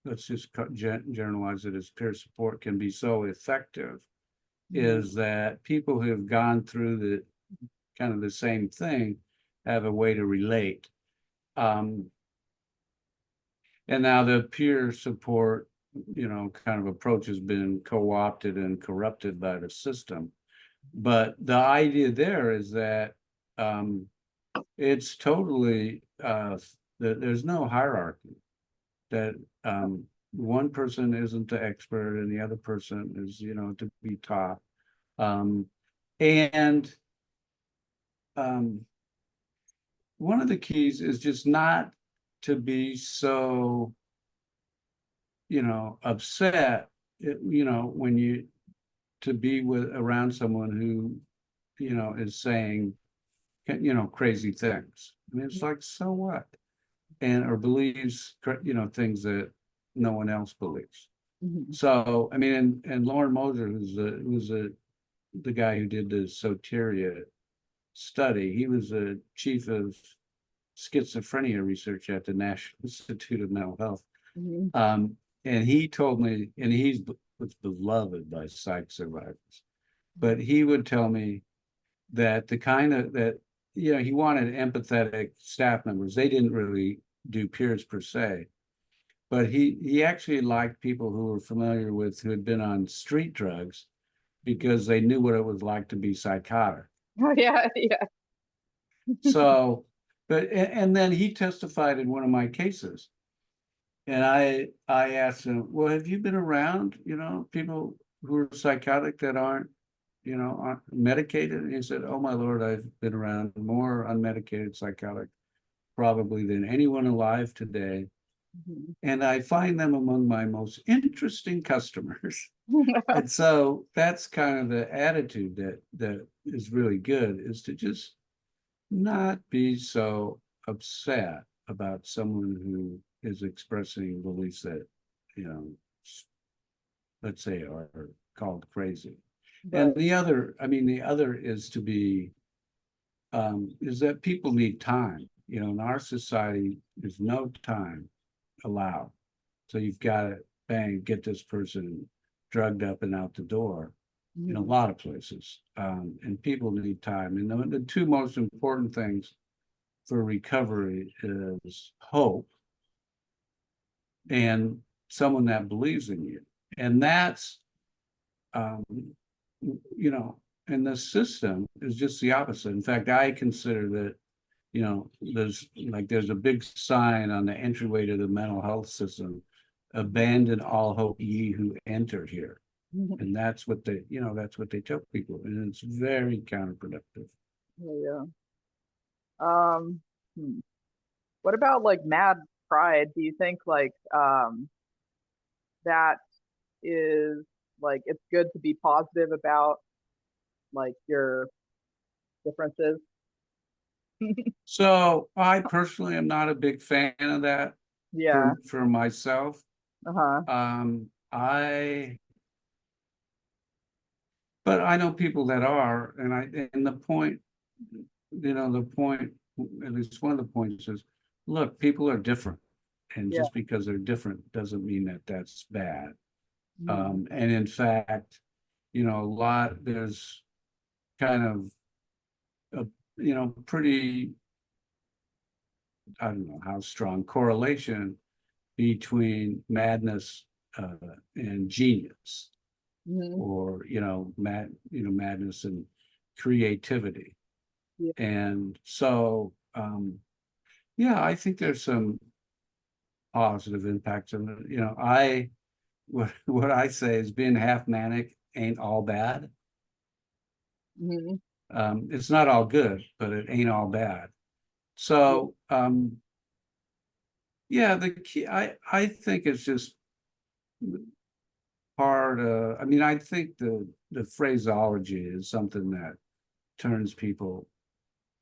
let's just generalize it as peer support can be so effective, is Mhm, that people who have gone through the kind of the same thing have a way to relate. Um, and now the peer support, you know, kind of approach has been co-opted and corrupted by the system. But the idea there is that it's totally that there's no hierarchy, that one person isn't the expert and the other person is, you know, to be taught. Um, and um, one of the keys is just not to be so, you know, upset, you know, when you to be around someone who, is saying, crazy things. I mean, it's like, so what? And or believes, things that no one else believes. Mhm. So, I mean, and Lauren Moser, the guy who did the Soteria study, he was a chief of schizophrenia research at the National Institute of Mental Health. Mhm. And he told me, and was beloved by psych survivors, but he would tell me that the kind of that, he wanted empathetic staff members. They didn't really do peers per se, but he actually liked people who were familiar with, who had been on street drugs, because they knew what it was like to be psychotic. Oh yeah, yeah. So, and then he testified in one of my cases, and I asked him, well, have you been around, people who are psychotic that aren't, aren't medicated? And he said, oh my Lord, I've been around more unmedicated psychotic probably than anyone alive today. Mhm. And I find them among my most interesting customers. And so that's kind of the attitude that is really good, is to just not be so upset about someone who is expressing beliefs that, you know, let's say are called crazy. And But the other is to be, is that people need time. In our society, there's no time allowed. So you've got to bang, get this person drugged up and out the door in a mhm. lot of places. And people need time. And the two most important things for recovery is hope and someone that believes in you. And that's, um, and the system is just the opposite. In fact, I consider that, there's a big sign on the entryway to the mental health system: abandon all hope, ye who enter here. Mhm. And that's what they tell people. And it's very counterproductive. Yeah. Um, hmm. What about like mad pride? Do you think like that is like it's good to be positive about like your differences? So I personally am not a big fan of that Yeah. for myself. Uh-huh. I But I know people that are, and the point, at least one of the points is, look, people are different. And Yeah. just because they're different doesn't mean that that's bad. Mhm. And in fact, there's kind of a, pretty, I don't know how strong correlation between madness and genius, Mhm. or madness and creativity. Yeah. And so yeah, I think there's some positive impacts on it. I what I say is, being half manic ain't all bad. Mhm. It's not all good, but it ain't all bad. Yeah. So yeah, the key, I think it's just hard. I think the phraseology is something that turns people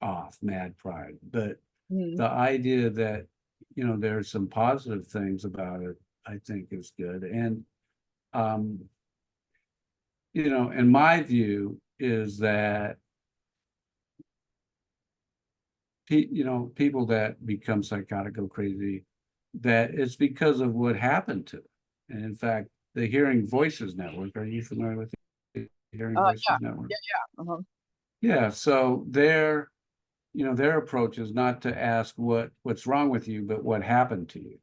off, mad pride. But Mhm. the idea that, there are some positive things about it, I think is good. And, um, and my view is that, people that become psychotic, go crazy, that it's because of what happened to them. And in fact, the Hearing Voices Network, are you familiar with the Hearing Yeah. Voices Network? Yeah. Yeah. Uh-huh. Yeah, so their approach is not to ask what's wrong with you, but what happened to you.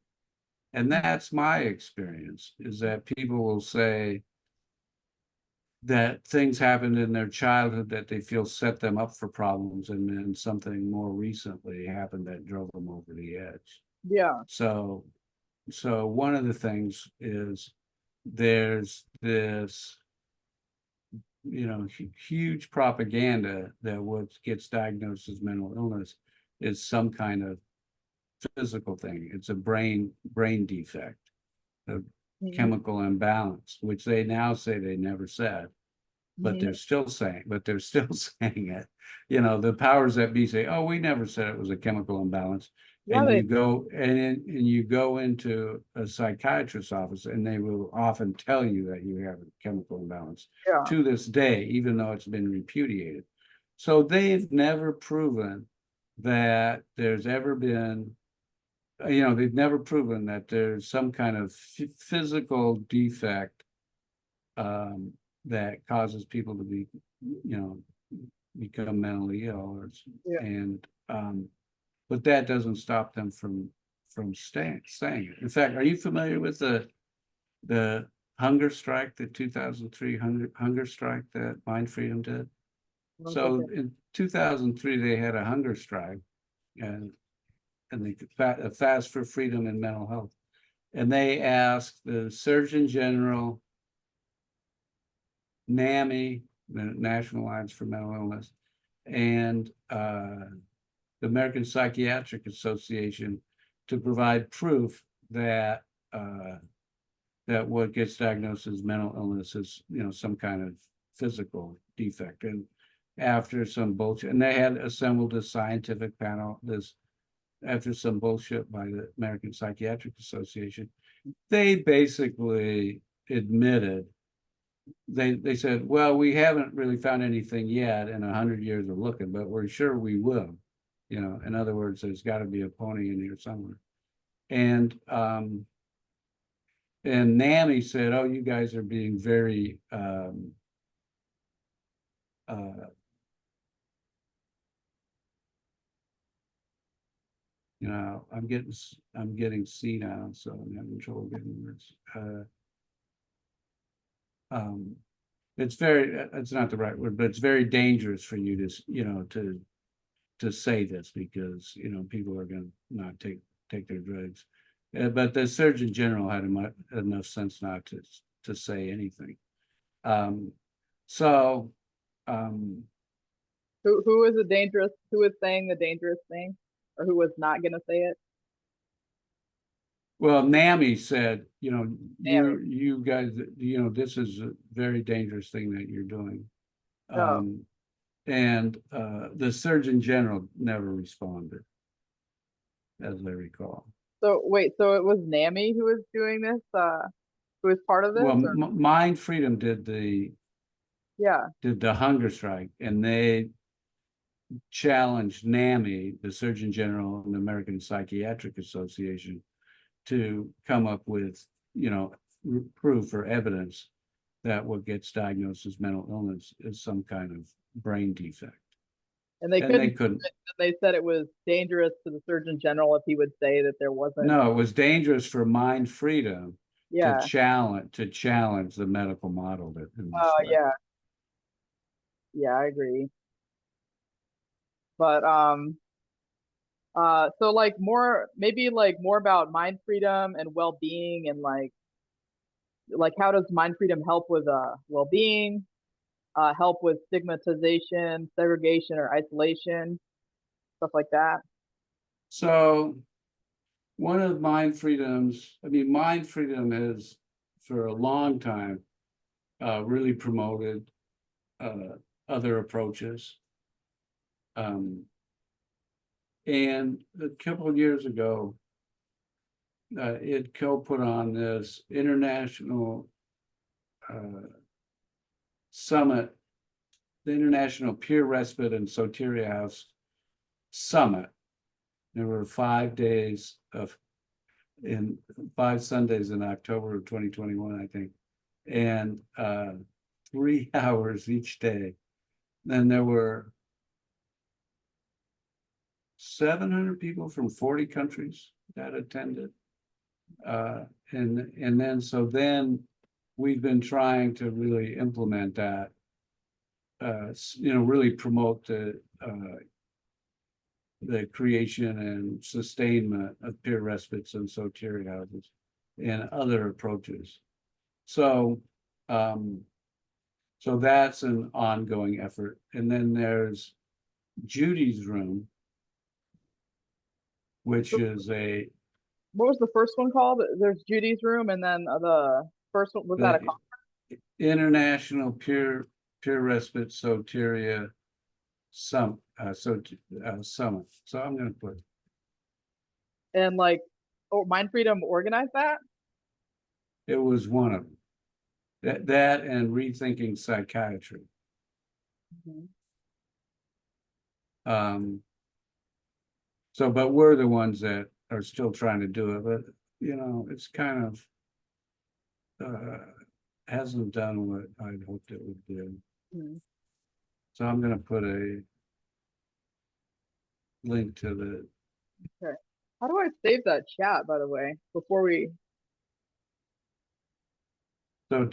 And Mhm. that's my experience, is that people will say that things happened in their childhood that they feel set them up for problems, and then something more recently happened that drove them over the edge. Yeah. So, one of the things is, there's this, huge propaganda that what gets diagnosed as mental illness is some kind of physical thing. It's a brain defect, a Mhm. chemical imbalance, which they now say they never said. but Mhm. they're still saying it. You know, the powers that be say, oh, we never said it was a chemical imbalance. Yeah, And they, you go into a psychiatrist's office and they will often tell you that you have a chemical imbalance yeah. to this day, even though it's been repudiated. So they've never proven that there's ever been, they've never proven that there's some kind of physical defect um, that causes people to be, become mentally ill, Yeah. and but that doesn't stop them from saying it. In fact, are you familiar with the hunger strike, the 2003 hunger strike that MindFreedom did? I don't think So in 2003, they had a hunger strike, and they a fast for freedom and mental health, and they asked the Surgeon General, NAMI, the National Alliance for Mental Illness, and the American Psychiatric Association to provide proof that that what gets diagnosed as mental illness is, some kind of physical defect. And after some bullshit, and they had assembled a scientific panel, after some bullshit by the American Psychiatric Association, they basically admitted, they said, well, we haven't really found anything yet in 100 years of looking, but we're sure we will. In other words, there's got to be a pony in here somewhere. And NAMI said, oh, you guys are being very uh, I'm getting senile, so I'm having trouble getting words. It's not the right word, but it's very dangerous for you to say this, because people are going to not take their drugs. But the Surgeon General had enough sense not to say anything. So Who is the dangerous? Who is saying the dangerous thing, or who was not going to say it? well, NAMI said, Damn it. you guys, this is a very dangerous thing that you're doing. Oh, And the Surgeon General never responded, as I recall. so wait, so it was NAMI who was doing this? Who was part of this? Well, Or MindFreedom yeah. did the hunger strike, and they challenged NAMI, the Surgeon General and the American Psychiatric Association, to come up with, proof or evidence that what gets diagnosed as mental illness is some kind of brain defect. And they And they couldn't. couldn't. They said it was dangerous to the Surgeon General if he would say that there wasn't. No, it was dangerous for MindFreedom to Yeah. challenge the medical model that in this way. Yeah. Yeah, I agree. But so like more maybe like more about mind freedom and well-being, and like how does mind freedom help with well-being, help with stigmatization, segregation, or isolation, stuff like that. So one of MindFreedom has for a long time really promoted other approaches. And a couple of years ago, it put on this international summit, the International Peer Respite and Soteria House Summit. There were 5 days in 5 Sundays in October of 2021, I think, and 3 hours each day. Then there were 700 people from 40 countries that attended. And then we've been trying to really implement that, really promote the creation and sustainment of peer respites and soteria houses and other approaches. So, so that's an ongoing effort. And then there's Judy's Room, which is What was the first one called? There's Judy's Room, and then the first one was that a the International Peer respite soteria summit. Summit. So I'm going to put And like, oh, MindFreedom organized that? it was one of them. That and rethinking psychiatry. Mhm. So, but we're the ones that are still trying to do it, but it's kind of hasn't done what I'd hoped it would do. Mhm. So I'm going to put a link to Okay. How do I save that chat, by the way, before we? so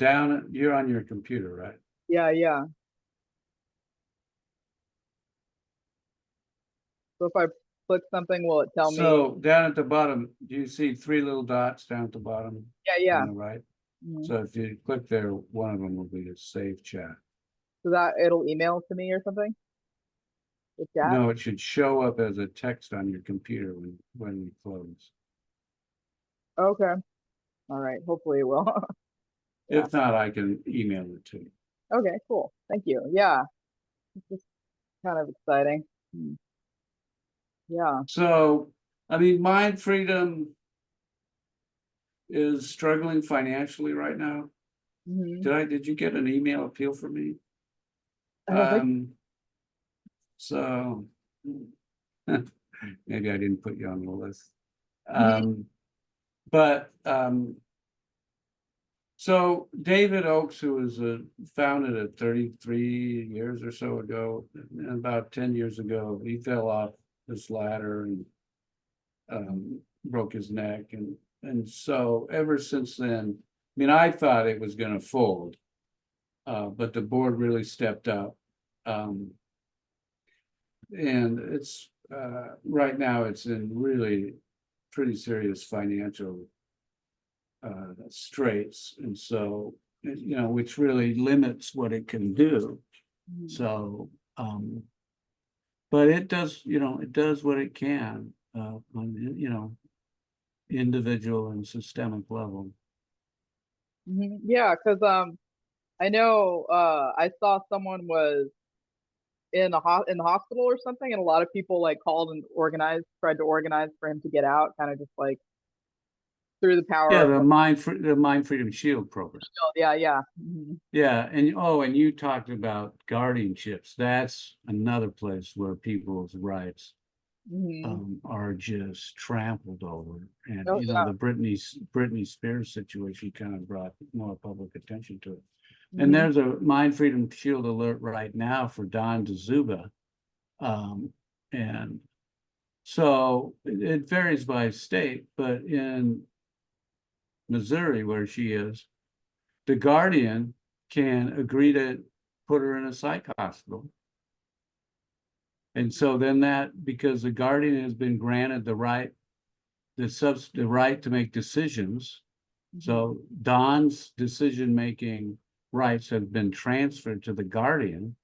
you're on your computer, right? Yeah, yeah. So if I click something, will it tell me? So down at the bottom, do you see three little dots down at the bottom Yeah, yeah. on the right? Mhm. So if you click there, one of them will be a save chat. So that it'll email to me or something? The chat? No, it should show up as a text on your computer when we close. Okay. All right. Hopefully it will. Yeah. If not, I can email it to you. Okay, cool. Thank you. Yeah. It's just kind of exciting. Yeah. So, I mean, MindFreedom is struggling financially right now. Hmm. Did you get an email appeal from me? I don't think. So maybe I didn't put you on the list. Mhm. But so David Oakes, who was founded at 33 years or so ago, and about 10 years ago, he fell off this ladder and broke his neck, and so ever since then, I mean, I thought it was going to fold, but the board really stepped up, and it's right now it's in really pretty serious financial straits, and so which really limits what it can do. Mhm. So, but it does, it does what it can on individual and systemic level. Yeah, because I know I saw someone was in the hospital or something, and a lot of people like called and tried to organize for him to get out, kind of just like through the power Yeah, of like, the MindFreedom Shield program. yeah, yeah. Mhm. Yeah, and you talked about guardianships. That's another place where people's rights Mhm. are just trampled over. And Oh the Britney Spears situation kind of brought more public attention to it. yeah. And Mhm. there's a MindFreedom Shield alert right now for Don DeZuba. And so it varies by state, but in Missouri, where she is, the guardian can agree to put her in a psych hospital. And so then because the guardian has been granted the right, the right to make decisions. So Don's decision-making rights have been transferred to the guardian.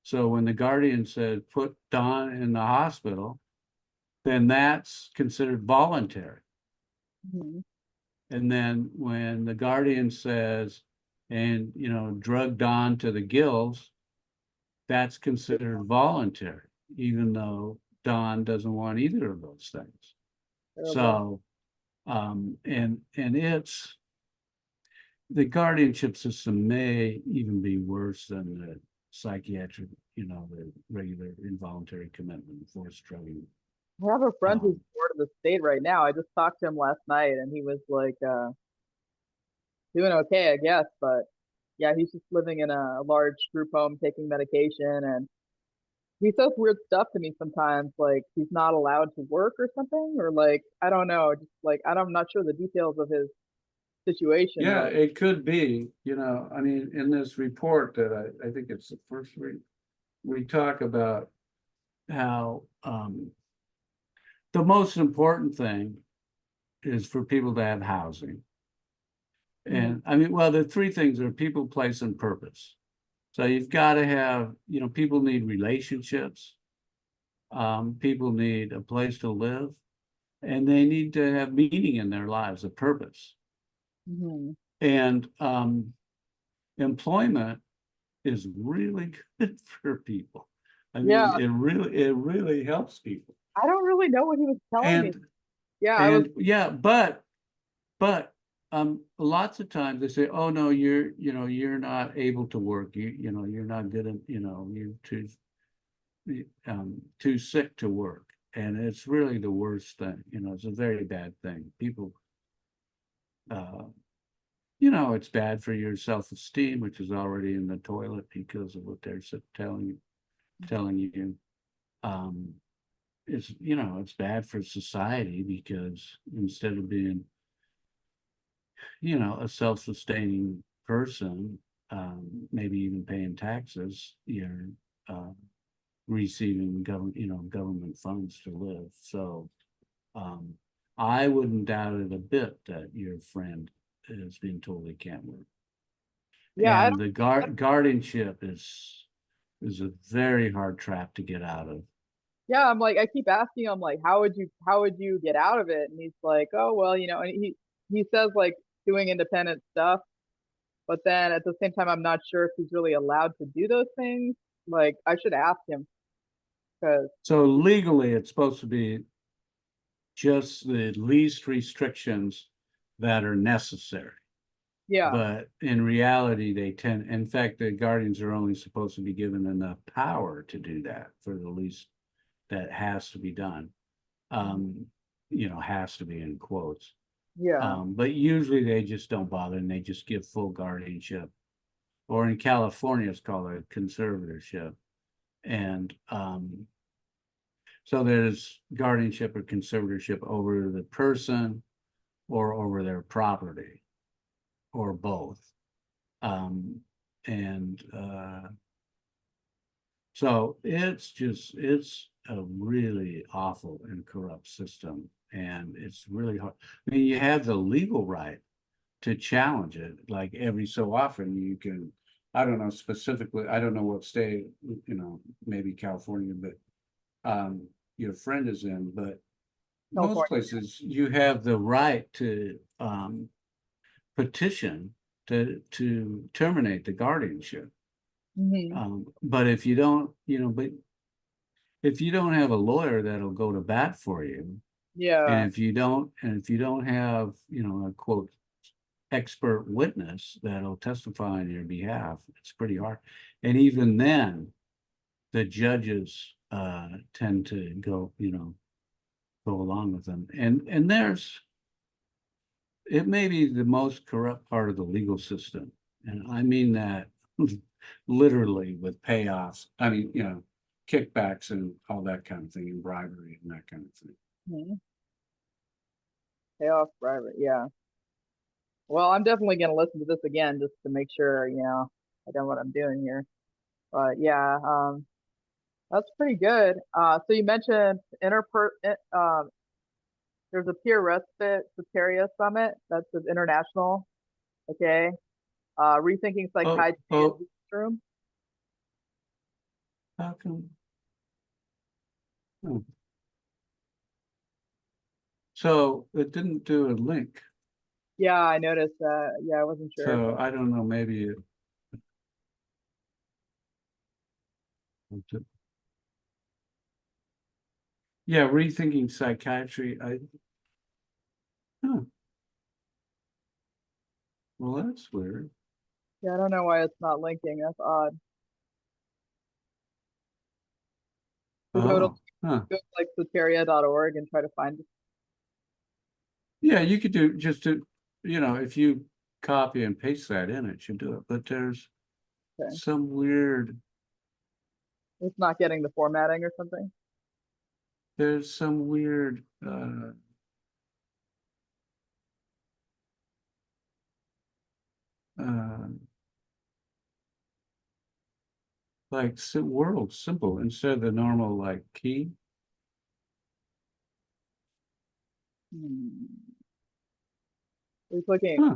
So when the guardian said, put Don in the hospital, then that's considered voluntary. Mhm. And then when the guardian says, and drug Don to the gills, that's considered voluntary, even though Don doesn't want either of those things. Terrible. So, and it's the guardianship system may even be worse than the psychiatric, the regular involuntary commitment, forced drugging. I have a friend who's Um, bored of the state right now. I just talked to him last night, and he was like doing okay, I guess, but yeah, he's just living in a large group home, taking medication, and he says weird stuff to me sometimes, like he's not allowed to work or something, or like I don't know, just like I'm not sure the details of his situation, yeah, but it could be, I mean, in this report that I think it's the first read, we talk about how the most important thing is for people to have housing. Mhm. And I mean, well, the three things are people, place, and purpose. So you've got to have, people need relationships, people need a place to live, and they need to have meaning in their lives, a purpose. Mhm. And employment is really good for people. I Yeah, mean, it really helps people. I don't really know what he was telling me. And Yeah, I was. and yeah, but lots of times they say, oh no, you're not able to work. You're not good at, you're too sick to work. And it's really the worst thing. It's a very bad thing. People uh it's bad for your self-esteem, which is already in the toilet because of what they're telling you. Um, it's bad for society because instead of being, a self-sustaining person, maybe even paying taxes, you're uh, receiving government funds to live. So um, I wouldn't doubt it a bit that your friend is being told he can't work. Yeah, I And don't. the guardianship is a very hard trap to get out of. Yeah, I'm like, I keep asking him like, how would you get out of it? And he's like, oh well, and he says like doing independent stuff, but then at the same time, I'm not sure if he's really allowed to do those things. Like, I should ask him because So legally, it's supposed to be just the least restrictions that are necessary. yeah, But in reality, in fact, the guardians are only supposed to be given enough power to do that for the least that has to be done. Um, has to be in quotes. yeah, But usually they just don't bother and they just give full guardianship. Or in California, it's called a conservatorship. And so there's guardianship or conservatorship over the person or over their property or both. Um, and So it's a really awful and corrupt system. And it's really hard. I mean, you have the legal right to challenge it. Like every so often you can, I don't know specifically, I don't know what state, maybe California, but your friend is in, but most California. places you have the right to petition to terminate the guardianship. Hmm. But if you don't, but if you don't have a lawyer that'll go to bat for you, Yeah, and if you don't have, a quote expert witness that'll testify on your behalf, it's pretty hard. And even then, the judges tend to go along with them. And it may be the most corrupt part of the legal system. And I mean that literally with payoffs. I mean, kickbacks and all that kind of thing, and bribery and that kind of thing. hmm. Chaos private. Yeah. Well, I'm definitely gonna listen to this again just to make sure I know what I'm doing here. But yeah, that's pretty good. So you mentioned there's a peer respite Soteria summit. That's an international. Okay. Rethinking Oh, psychiatry in oh, the room. how come? Oh. So it didn't do a link. Yeah, I noticed that. Yeah, I wasn't sure. So I don't know, maybe yeah, rethinking psychiatry. Huh, well, that's weird. Yeah, I don't know why it's not linking. That's odd. You Oh, huh. go to like soteria.org and try to find it. Yeah, you could do just to, if you copy and paste that in, it should do it. But Okay. some weird, It's not getting the formatting or something. there's some weird, uh, like world simple instead of the normal like key. Hmm. It's looking. Huh.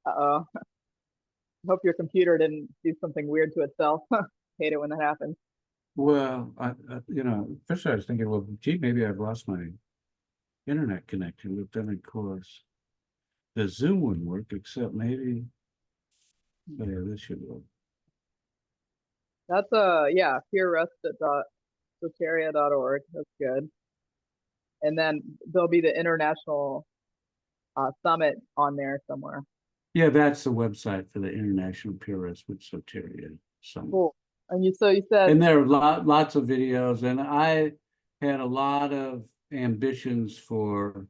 Uh-oh. Hope your computer didn't do something weird to itself. Hate it when that happens. Well, first I was thinking, well, gee, maybe I've lost my internet connection, but then of course, the Zoom wouldn't work, except maybe, oh yeah, this should work. That's yeah, peerrespite.soteria.org. That's good. And then there'll be the international summit on there somewhere. Yeah, that's the website for the International Peer Respite Soteria Summit. Cool. And you said And there are lots of videos, and I had a lot of ambitions for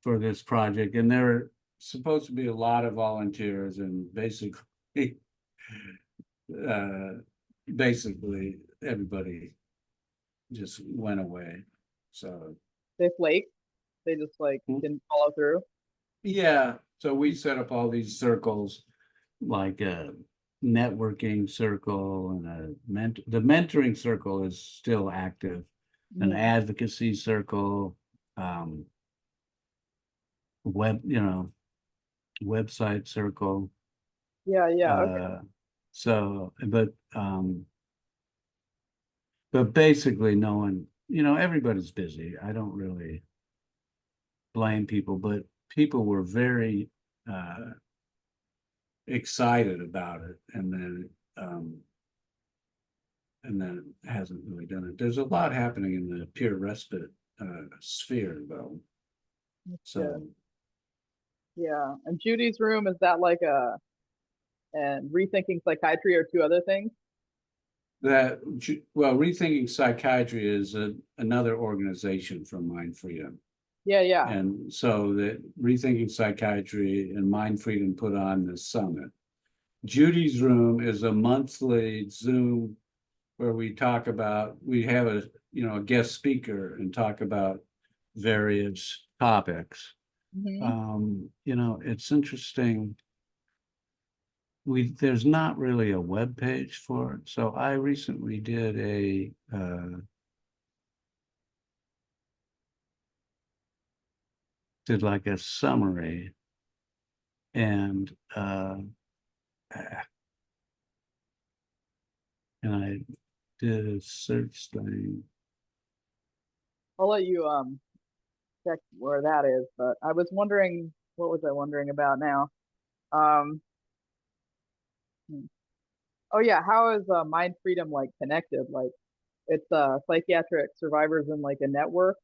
this project, and there are supposed to be a lot of volunteers, and basically everybody just went away. So they flaked. They just like didn't follow through. yeah, so we set up all these circles, like a networking circle and the mentoring circle is still active, an advocacy circle, website circle. Yeah, okay. So, but basically no one, everybody's busy. I don't really blame people, but people were very excited about it, and then it hasn't really done it. There's a lot happening in the peer respite sphere, though. So yeah, and Judy's room, is that like and rethinking psychiatry or two other things? Rethinking Psychiatry is another organization from MindFreedom. Yeah. And so that Rethinking Psychiatry and MindFreedom put on this summit. Judy's Room is a monthly Zoom where we have a guest speaker and talk about various topics. It's interesting. There's not really a web page for it. So I recently did like a summary, and I did a search thing. I'll let you check where that is, but I was wondering, what was I wondering about now? Oh yeah, how is MindFreedom like connected? Like it's psychiatric survivors in like a network,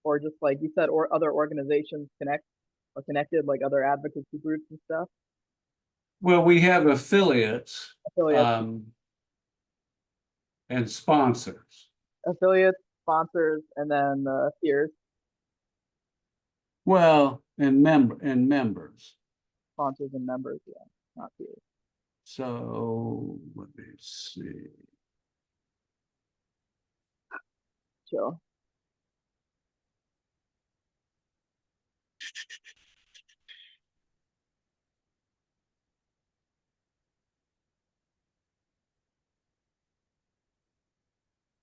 or just like you said, or other organizations connected, like other advocacy groups and stuff. Well, we have affiliates, Affiliates, and sponsors. sponsors, and then peers. Well, and members. Sponsors and members, yeah, not peers. So let me see. Sure.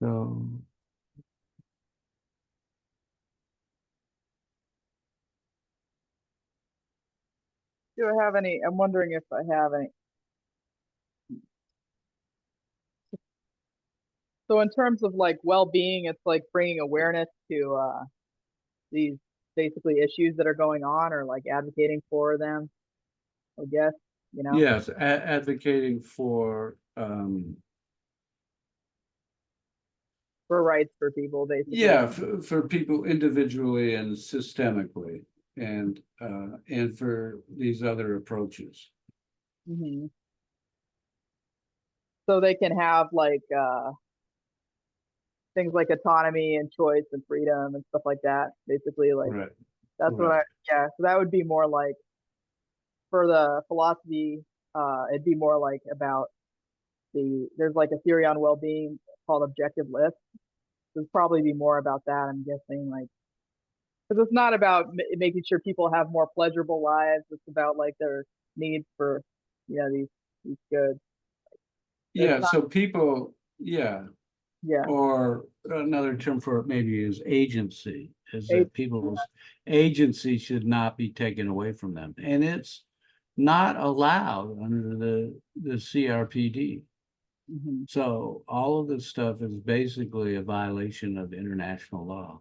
So Do I have any? I'm wondering if I have any. So in terms of like well-being, it's like bringing awareness to these basically issues that are going on, or like advocating for them, I guess, yes, advocating for rights for people, basically. yeah, for people individually and systemically, and for these other approaches. So they can have like things like autonomy and choice and freedom and stuff like that. Basically, like Right. that's what yeah. So that would be more like, for the philosophy, it'd be more like about there's like a theory on well-being called objective lift. It'd probably be more about that, I'm guessing, like, because it's not about making sure people have more pleasurable lives. It's about like their needs for these goods. Yeah, so people, yeah. Yeah. Or another term for it maybe is agency, is Ag- that people's agency should not be taken away from them. And it's not allowed under the CRPD. So all of this stuff is basically a violation of international law.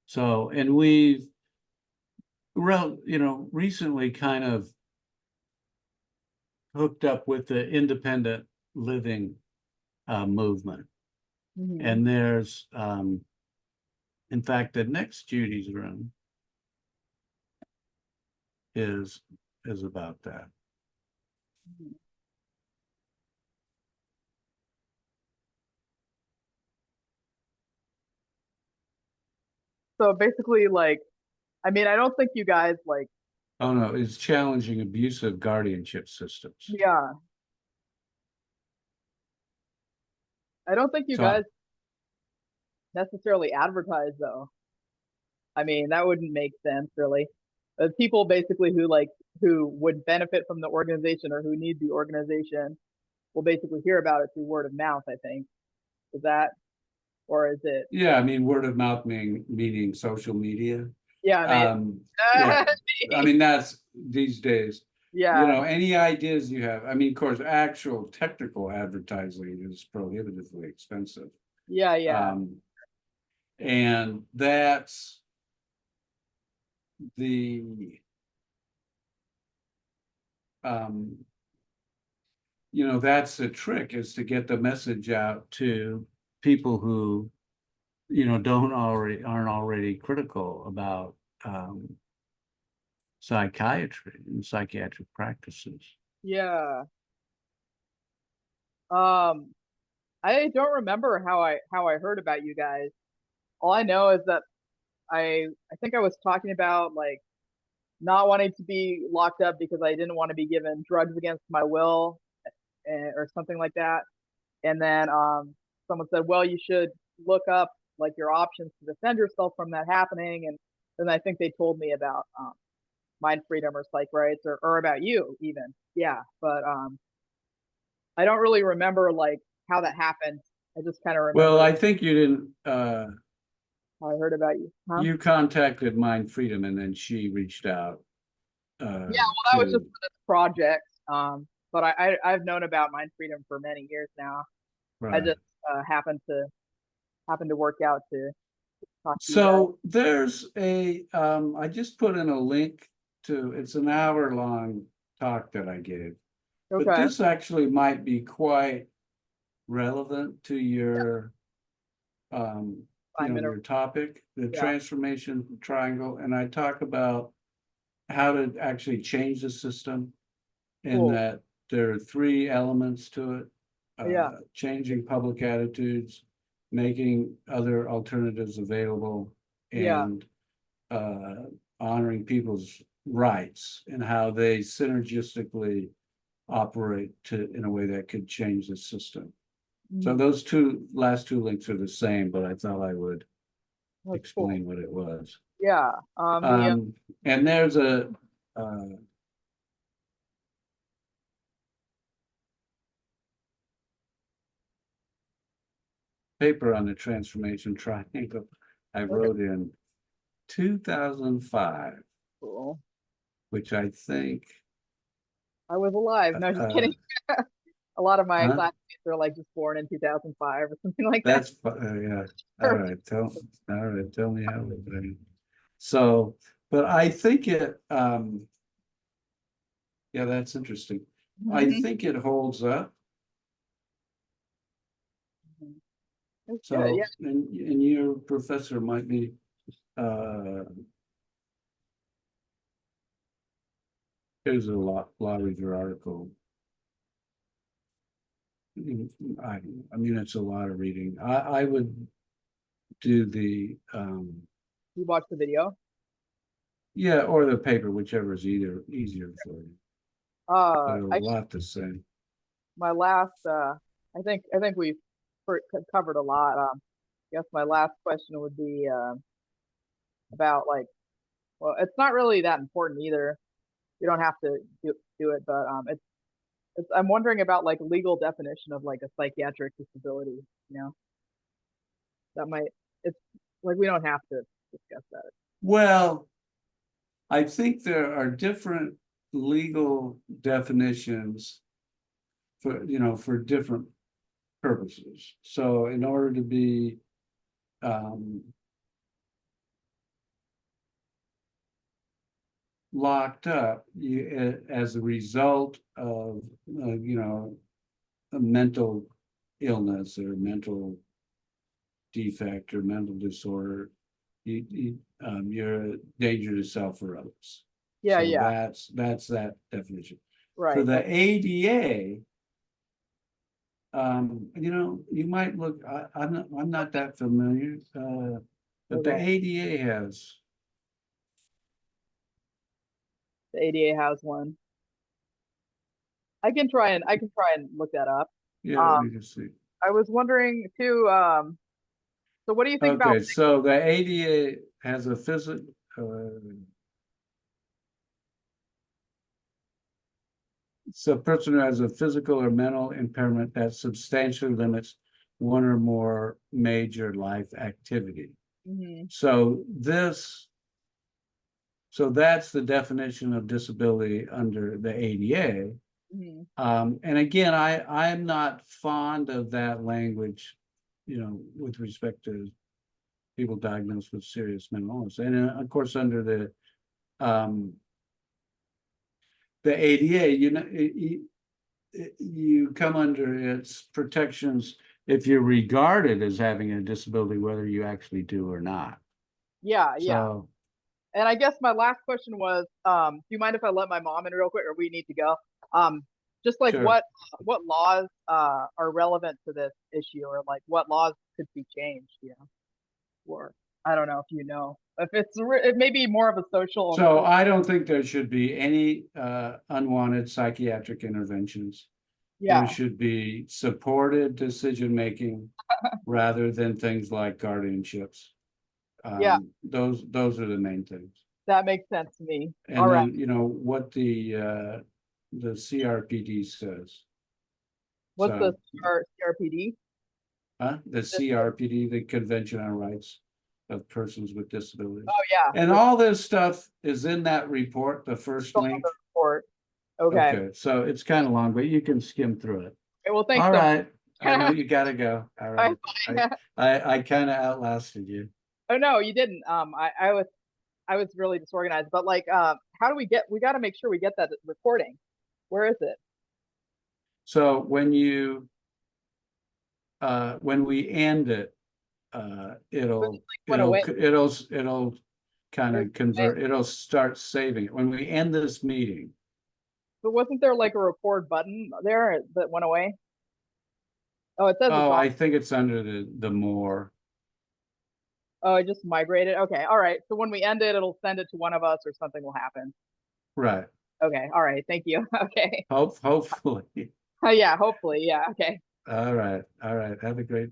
So, and recently kind of hooked up with the independent living movement. Mhm. And there's, in fact, the next Judy's room is about that. Mhm. So basically, like, I mean, I don't think you guys like, Oh no, it's challenging abusive guardianship systems. yeah, I don't think you So guys necessarily advertise though. I mean, that wouldn't make sense really. People basically who like who would benefit from the organization or who need the organization will basically hear about it through word of mouth, I think. Is that, or is it? yeah, I mean, word of mouth meaning social media. Yeah, I mean, Yeah, I mean, that's these days, yeah, any ideas you have, I mean, of course, actual technical advertising is prohibitively expensive. yeah, yeah, And that's the, um, that's the trick, is to get the message out to people who, aren't already critical about, psychiatry and psychiatric practices. yeah. Um, I don't remember how I heard about you guys. All I know is that I think I was talking about like not wanting to be locked up because I didn't want to be given drugs against my will, or something like that. And then someone said, well, you should look up like your options to defend yourself from that happening. And then I think they told me about mind freedom or psych rights, or about you even. Yeah, but I don't really remember like how that happened. I just kind of Well, remember I think you didn't, how I heard about you. Huh? you contacted Mind Freedom and then she reached out Yeah, well, that was just to, for this project. But I've known about mind freedom for many years now. I right. just happened to work out to talk to you guys. So there's I just put in a link to, it's an hour long talk that I gave, but Okay. this actually might be quite relevant to your, Assignment. your topic, the Yeah. transformation triangle, and I talk about how to actually change the system, and Cool. that there are three elements to it: Yeah. changing public attitudes, making other alternatives available, Yeah. and uh, honoring people's rights and how they synergistically operate in a way that could change the system. So Mhm. those last two links are the same, but I thought I would That's cool. explain what it was. Yeah. And there's a uh, paper on the transformation triangle I Okay. wrote in 2005, Cool. which I think, I was alive. No, just uh, kidding. A lot of my huh? classmates are like just born in 2005 or something like that. Yeah. All right, tell me how. So, but I think yeah, that's interesting. I Mhm. think it holds up. That's good. Yeah. So, and your professor might be, uh, here's a law review article. I, I mean, it's a lot of reading. I would do the, You watched the video? yeah, or the paper, whichever is easier for you. But a I lot to say. my last I think we've covered a lot. I guess my last question would be about like, well, it's not really that important either. You don't have to do it, but it's I'm wondering about like legal definition of like a psychiatric disability. You know, that might it's like we don't have to discuss that. Well, I think there are different legal definitions for different purposes. So in order to be, um, locked up, as a result of, a mental illness or mental defect or mental disorder, you're a danger to self or others. Yeah, So yeah, that's that definition. For right. the ADA, you might look, I'm not that familiar, but the Okay. ADA has, The ADA has one. I can try and look that up. yeah, let Um, me just see. I was wondering too, so what do you think about, Okay, so the ADA has a so a person who has a physical or mental impairment that substantially limits one or more major life activity. Mhm, So that's the definition of disability under the ADA. mhm. And again, I'm not fond of that language, with respect to people diagnosed with serious mental illness. And of course, under the ADA, you come under its protections if you're regarded as having a disability, whether you actually do or not. Yeah, yeah. So, And I guess my last question was, do you mind if I let my mom in real quick, or we need to go? Just like sure. what laws are relevant to this issue, or like what laws could be changed, or I don't know if you know. If it may be more of a social. So I don't think there should be any unwanted psychiatric interventions. There Yeah, should be supported decision-making rather than things like guardianships. yeah, Those are the main things. that makes sense to me. All And right. then, what the CRPD says. What's the So, CRPD? the CRPD, the Convention on Rights of Persons with Disabilities. Oh yeah, And all this stuff is in that report, the first link. report. Okay. Okay, so it's kind of long, but you can skim through it. Okay, well, thanks All so right, I know much. you gotta go. All right. Bye. I kind of outlasted you. Oh no, you didn't. I was really disorganized, but like, how do we got to make sure we get that recording. Where is it? So when we end it, It went away. it'll kind of convert, it'll start saving it. When we end this meeting, But wasn't there like a record button there that went away? Oh, it says it's oh, on. I think it's under the more. Oh, it just migrated. Okay, all right. So when we end it, it'll send it to one of us, or something will happen. Right. Okay, all right. Thank you. Okay. Hopefully. Oh yeah, hopefully. Yeah. Okay. All right. All right. Have a great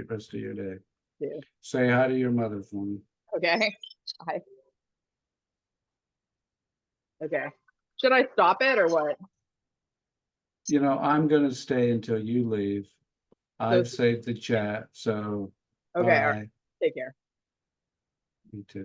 rest of your day. Yeah. Say hi to your mother for me. Okay. Hi. Okay. Should I stop it or what? I'm gonna stay until you leave. I've saved the chat, so Okay. All right. bye. Take care. You too.